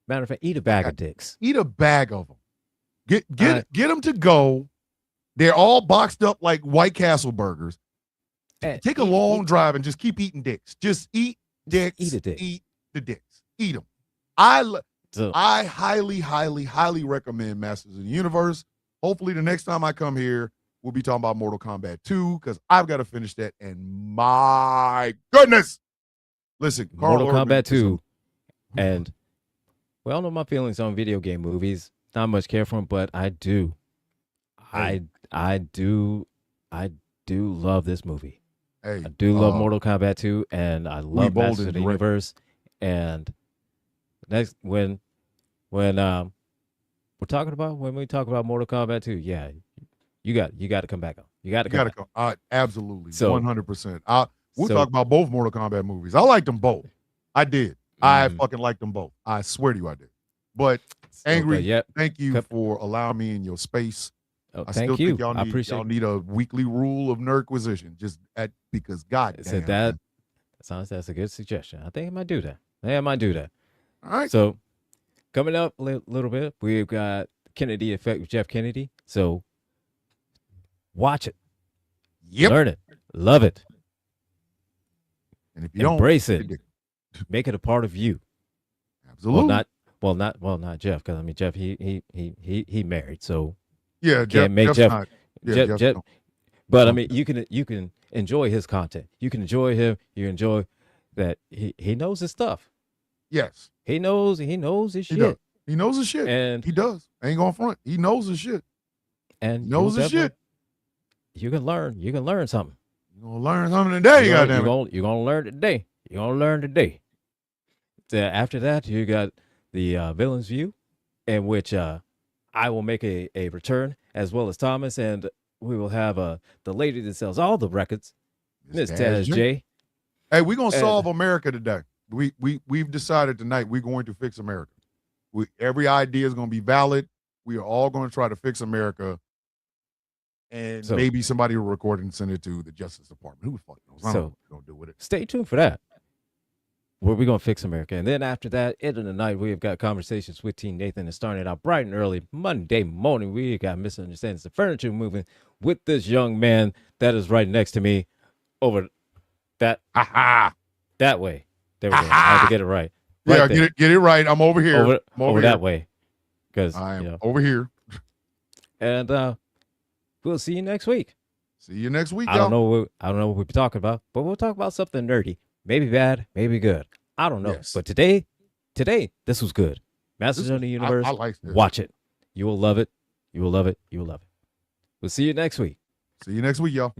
Matter of fact, eat a bag of dicks. Eat a bag of them. Get them to go. They're all boxed up like White Castle burgers. Take a long drive and just keep eating dicks. Just eat dicks. Eat a dick. Eat the dicks. Eat them. I highly, highly, highly recommend Masters of the Universe. Hopefully the next time I come here, we'll be talking about Mortal Kombat 2 because I've got to finish that. And my goodness. Listen, Mortal Kombat 2. And we all know my feelings on video game movies. Not much care for them, but I do. I do love this movie. Hey, I do love Mortal Kombat 2, and I love Masters of the Universe. And next when we talk about Mortal Kombat 2, yeah, you got to come back on. You got to come. Absolutely, 100%. We'll talk about both Mortal Kombat movies. I liked them both. I did. I fucking liked them both. I swear to you, I did. But Angry, thank you for allowing me in your space. I still think y'all need a weekly rule of Nerdquisition, because God damn. That's a good suggestion. I think I might do that. All right. So coming up a little bit, we've got Kennedy Effect with Jeff Kennedy. So watch it. Yep. Learn it. Love it. And if you embrace it, make it a part of you. Absolutely. Well, not Jeff, because I mean Jeff, he married, so yeah, can't make Jeff. Jeff. But I mean, you can enjoy his content. You can enjoy him. You enjoy that he knows his stuff. Yes, he knows his shit. Does. He knows his shit, and he does. Ain't going front. He knows his shit, and he knows his shit. You can learn. You can learn something. You're gonna learn something today. You're gonna learn today. You're gonna learn today. After that, you got the Villain's View, in which I will make a return, as well as Thomas, and we will have the lady that sells all the records, Miss Taz J. Hey, we're gonna solve America today. We've decided tonight we're going to fix America. Every idea is gonna be valid. We are all going to try to fix America, and maybe somebody will record it and send it to the Justice Department. Who the fuck knows? I don't know what we're gonna do with it. Stay tuned for that. Where we're going to fix America. And then after that, end of the night, we've got conversations with Teen Nathan. And starting out bright and early Monday morning, we got Misunderstandings the Furniture Movement with this young man that is right next to me over that way. There we go. I had to get it right. Yeah, get it right. I'm over here. Over that way. Because I am over here. And we'll see you next week. See you next week, I don't know what we'll be talking about, but we'll talk about something nerdy. Maybe bad, maybe good. I don't know. Yes. But today, this was good. Masters of the Universe. I like this. Watch it. You will love it. You will love it. You will love it. We'll see you next week. See you next week, y'all.